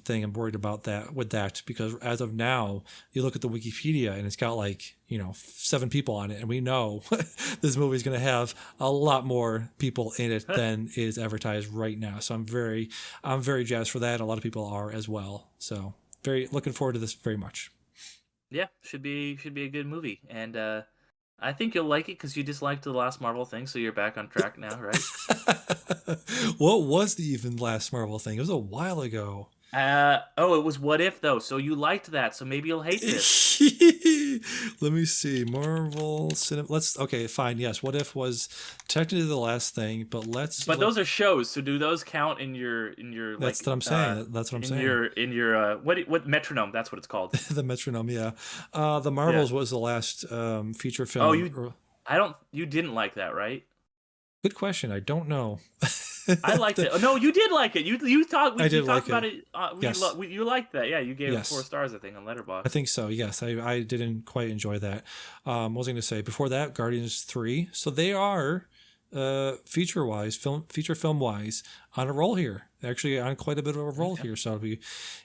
A: thing I'm worried about that because as of now, you look at the Wikipedia and it's got 7 people on it, and we know this movie is going to have a lot more people in it than is advertised right now. So I'm very jazzed for that. A lot of people are as well. So very looking forward to this very much.
B: Yeah, should be a good movie, and I think you'll like it because you disliked the last Marvel thing, so you're back on track now, right?
A: What was the even last Marvel thing? It was a while ago.
B: It was What If though, so you liked that, so maybe you'll hate this.
A: Let me see. Marvel Cinema. Okay, fine. Yes, What If was technically the last thing, but
B: those are shows, so do those count in your
A: That's what I'm saying. That's what I'm saying.
B: In your what Metronome? That's what it's called.
A: The Metronome. Yeah. The Marvels was the last feature film.
B: Oh, you didn't like that, right?
A: Good question. I don't know.
B: I liked it. Oh, no, you did like it. You talked.
A: I did
B: talked
A: like
B: about
A: it.
B: Yes. You liked that. Yeah, you gave it
A: Yes.
B: 4 stars, I think, on Letterboxd.
A: I think so. Yes, I didn't quite enjoy that. What was I going to say before that? Guardians 3. So they are feature film wise, on a roll here. Actually, on quite a bit of a roll here. So I'll be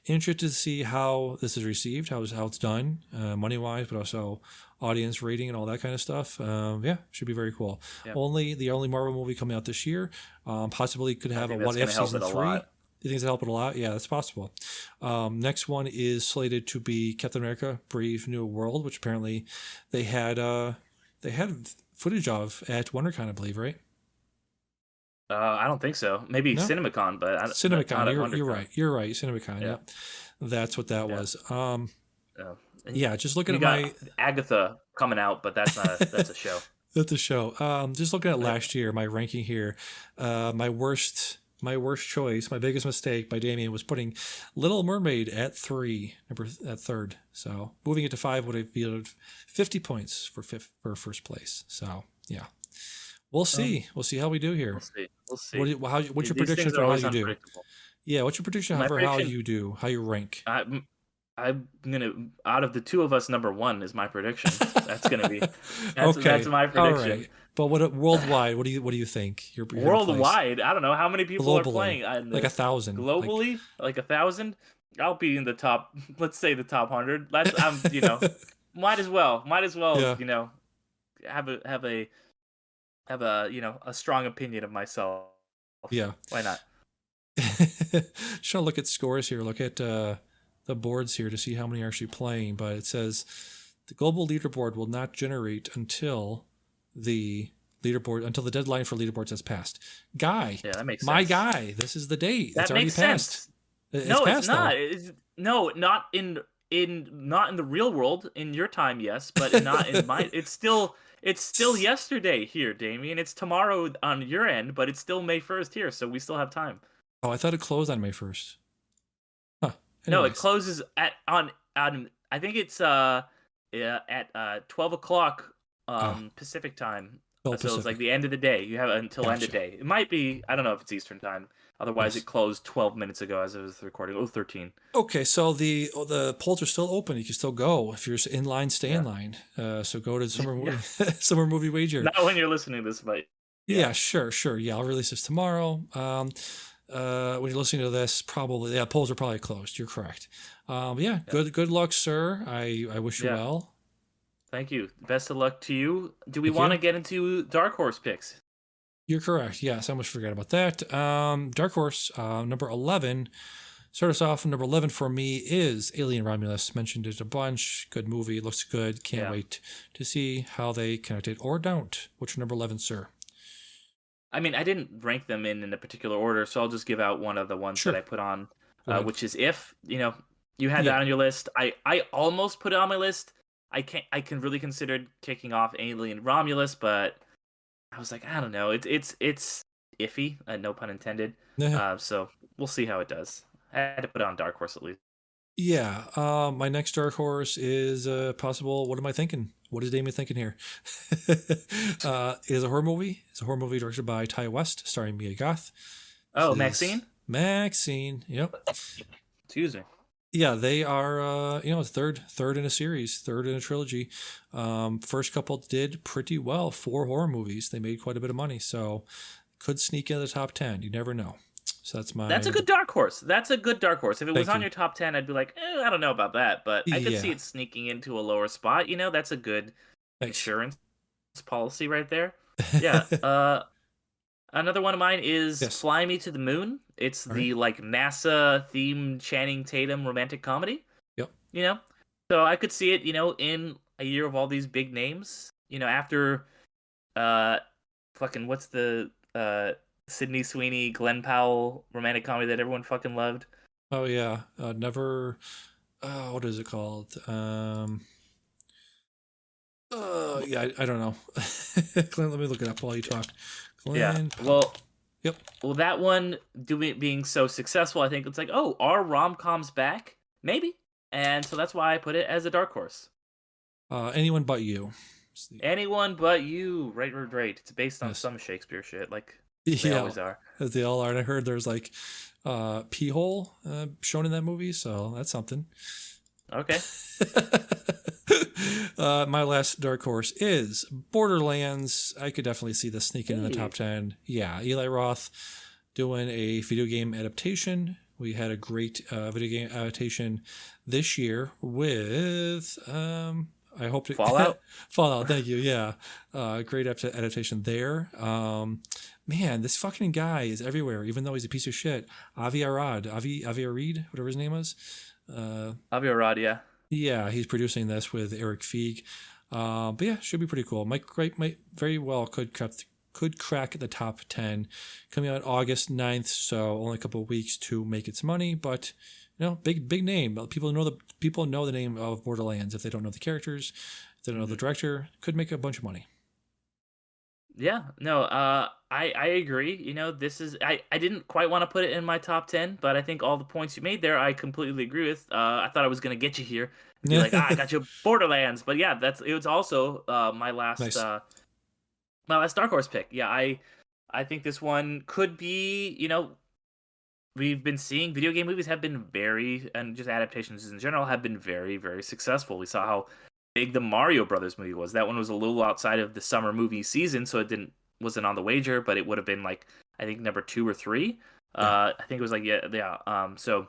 A: interested to see how this is received, how it's done, money wise, but also audience rating and all that kind of stuff. Yeah, should be very cool.
B: Yeah.
A: The only Marvel movie coming out this year. Possibly could have a
B: think that's
A: What If
B: gonna help
A: season
B: it a
A: 3.
B: lot.
A: You think it's help it a lot? Yeah, that's possible. Next one is slated to be Captain America: Brave New World, which apparently they had footage of at WonderCon, I believe, right?
B: I don't think so. Maybe
A: No?
B: CinemaCon, but not
A: CinemaCon.
B: at
A: You're
B: WonderCon.
A: right. You're right. CinemaCon.
B: Yeah.
A: Yep. That's what that
B: Yeah.
A: was.
B: And
A: Yeah, just looking
B: you
A: at
B: got
A: my
B: Agatha coming out, but that's not that's a show.
A: that's the show. Just looking at
B: Yeah.
A: last year, my ranking here, my worst choice, my biggest mistake by Damien was putting Little Mermaid at third. So moving it to 5 would have yielded 50 points for first place. So yeah, we'll see. We'll see how we do here.
B: We'll see. We'll see.
A: What's your
B: These
A: prediction
B: things
A: for
B: are
A: how
B: always
A: you do?
B: unpredictable.
A: Yeah, what's your prediction
B: My
A: for how
B: prediction-
A: you do? How you rank?
B: I'm gonna out of the two of us, number one is my prediction. That's gonna be
A: Okay.
B: that's my prediction.
A: All right. But worldwide, what do you think? You're gonna place?
B: Worldwide, I don't know how many people are playing.
A: like 1,000.
B: Globally, like 1,000. I'll be in the top. Let's say the top 100. Might as well.
A: Yeah.
B: Have a a strong opinion of myself.
A: Yeah.
B: Why not?
A: Just trying to look at scores here. Look at the boards here to see how many are actually playing. But it says the global leaderboard will not generate until the deadline for leaderboards has passed. Guy,
B: Yeah, that makes sense.
A: my guy, this is the date.
B: That
A: it's already
B: makes
A: passed.
B: sense.
A: It's
B: No,
A: passed,
B: it's not.
A: though.
B: No, not in the real world. In your time, yes, but not in my. It's still yesterday here, Damien. It's tomorrow on your end, but it's still May 1st here, so we still have time.
A: Oh, I thought it closed on May 1st. Huh.
B: No, it
A: Anyways.
B: closes on I think it's at 12 o'clock Pacific time.
A: Oh,
B: So it's
A: Pacific.
B: like the end of the day. You have until end of
A: Gotcha.
B: day. It might be, I don't know if it's Eastern time. Otherwise,
A: Yes.
B: it closed 12 minutes ago as I was recording. 13.
A: Okay, so the polls are still open. You can still go if you're in line. Stay in line. So go to Summer Movie Wager.
B: Not when you're listening to this, but
A: Yeah, sure. Yeah, I'll release this tomorrow. When you're listening to this, probably polls are probably closed. You're correct. Yeah. Good luck, sir. I wish you
B: Yeah.
A: well.
B: thank you. Best of luck to you. Do we
A: Thank
B: want to
A: you.
B: get into Dark Horse picks?
A: You're correct. Yes, I almost forgot about that. Dark Horse, number 11. Start us off. Number 11 for me is Alien Romulus. Mentioned it a bunch. Good movie. Looks good. Can't
B: Yeah.
A: wait to see how they connect it or don't. What's your number 11, sir?
B: I mean, I didn't rank them in a particular order, so I'll just give out one of the ones
A: Sure.
B: that I put on,
A: Go ahead.
B: which is If. You had
A: Yeah.
B: that on your list. I almost put it on my list. I can really considered kicking off Alien Romulus, but I was like, I don't know. It's iffy, no pun intended. So we'll see how it does. I had to put it on Dark Horse at least.
A: Yeah. My next Dark Horse is possible. What am I thinking? What is Damien thinking here? It is a horror movie. It's a horror movie directed by Ty West, starring Mia Goth.
B: Oh,
A: This is
B: Maxine?
A: Yep.
B: Excuse me.
A: Yeah, they are. It's third in a series, third in a trilogy. First couple did pretty well. 4 horror movies. They made quite a bit of money, so could sneak into the top 10. You never know. So
B: That's a good Dark Horse. If it was
A: Thank
B: on
A: you.
B: your top 10, I'd be like, I don't know about that, but I could see
A: Yeah.
B: it sneaking into a lower spot. That's a good
A: Thanks.
B: insurance policy right there. Yeah. Another one of mine is
A: Yes.
B: Fly Me to the Moon. It's the NASA themed Channing Tatum romantic comedy.
A: Yep.
B: So I could see it, in a year of all these big names. After fucking what's the Sydney Sweeney, Glenn Powell romantic comedy that everyone fucking loved.
A: Oh yeah. Never. What is it called? Yeah, I don't know. Glenn, let me look it up while you talk. Glenn Powell.
B: Well,
A: Yep.
B: Well, that one being so successful, I think it's like, oh, are rom-coms back? Maybe. And so that's why I put it as a dark horse.
A: Anyone But You.
B: Anyone But You. Right. It's based on
A: Yes.
B: some Shakespeare shit, like they always are.
A: As they all are. And I heard there's like pee hole shown in that movie, so that's something.
B: Okay.
A: My last dark horse is Borderlands. I could definitely see this sneaking in the top 10. Yeah, Eli Roth doing a video game adaptation. We had a great video game adaptation this year with I hope to
B: Fallout.
A: Fallout. Thank you. Yeah, great adaptation there. Man, this fucking guy is everywhere, even though he's a piece of shit. Avi Arad, Avi Arid, whatever his name is.
B: Avi Arad, yeah.
A: Yeah, he's producing this with Eric Feig. But yeah, should be pretty cool. Might very well could crack the top 10, coming out August 9th, so only a couple of weeks to make its money, but big name. People know the name of Borderlands if they don't know the characters, if they don't know the director, could make a bunch of money.
B: Yeah, no, I agree. This is I didn't quite want to put it in my top 10, but I think all the points you made there, I completely agree with. I thought I was gonna get you here and be like, I got you Borderlands, but yeah, it was also my last
A: Nice.
B: my last dark horse pick. Yeah, I think this one could be. We've been seeing video game movies have been and just adaptations in general have been very, very successful. We saw how big the Mario Brothers movie was. That one was a little outside of the summer movie season, so it wasn't on the wager, but it would have been like I think number 2 or 3. I think it was like yeah. So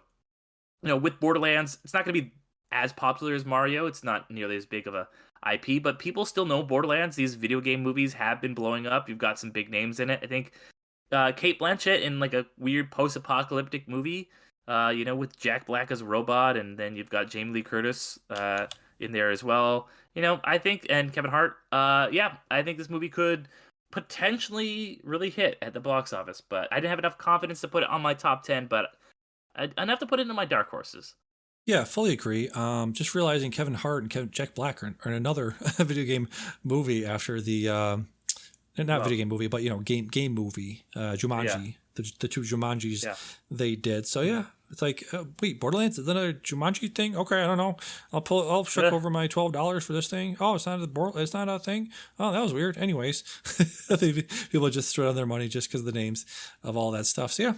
B: with Borderlands, it's not going to be as popular as Mario. It's not nearly as big of a IP, but people still know Borderlands. These video game movies have been blowing up. You've got some big names in it. I think Kate Blanchett in like a weird post-apocalyptic movie, with Jack Black as a robot, and then you've got Jamie Lee Curtis in there as well. I think, and Kevin Hart. I think this movie could potentially really hit at the box office, but I didn't have enough confidence to put it on my top 10, but enough to put it in my dark horses.
A: Yeah, fully agree. Just realizing Kevin Hart and Jack Black are in another video game movie after the video game movie, but game movie, Jumanji, the two Jumanjis they did. So yeah, it's like, wait, Borderlands, is that a Jumanji thing? Okay, I don't know. I'll check over my $12 for this thing. Oh, it's not a thing. Oh, that was weird. Anyways, I think people just throw down their money just because of the names of all that stuff. So yeah,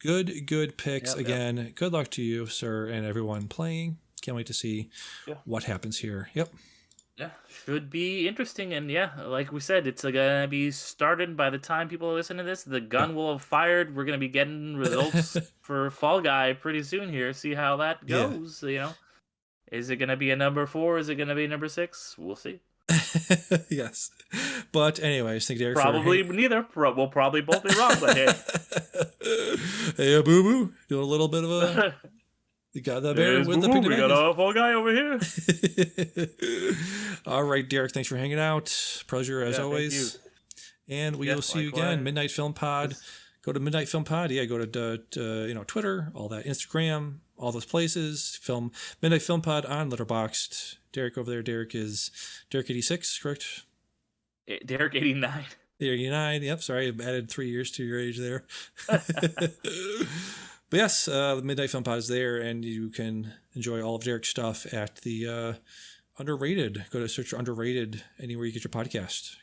A: good picks again. Yep. Good luck to you, sir, and everyone playing. Can't wait to see what happens here. Yep.
B: Yeah, should be interesting, and like we said, it's gonna be started by the time people are listening to this. The gun will have fired. We're gonna be getting results for Fall Guy pretty soon here. See how that goes. Is it gonna be a number 4? Is it gonna be number 6? We'll see.
A: Yes, but anyways, thank Derek.
B: Probably neither. We'll probably both be wrong, but hey,
A: hey, boo boo, doing a little bit of a. You got that bear with the pig.
B: We got a Fall Guy over here.
A: All right, Derek, thanks for hanging out. Pleasure as always. And we will see you again. Midnight Film Pod. Go to Midnight Film Pod. Yeah, go to Twitter, all that, Instagram, all those places. Midnight Film Pod on Letterboxd. Derek over there. Derek is Derek 86, correct?
B: Derek 89.
A: 89. Yep. Sorry, I've added 3 years to your age there. But yes, the Midnight Film Pod is there, and you can enjoy all of Derek's stuff at the Underrated. Go to search for Underrated anywhere you get your podcast.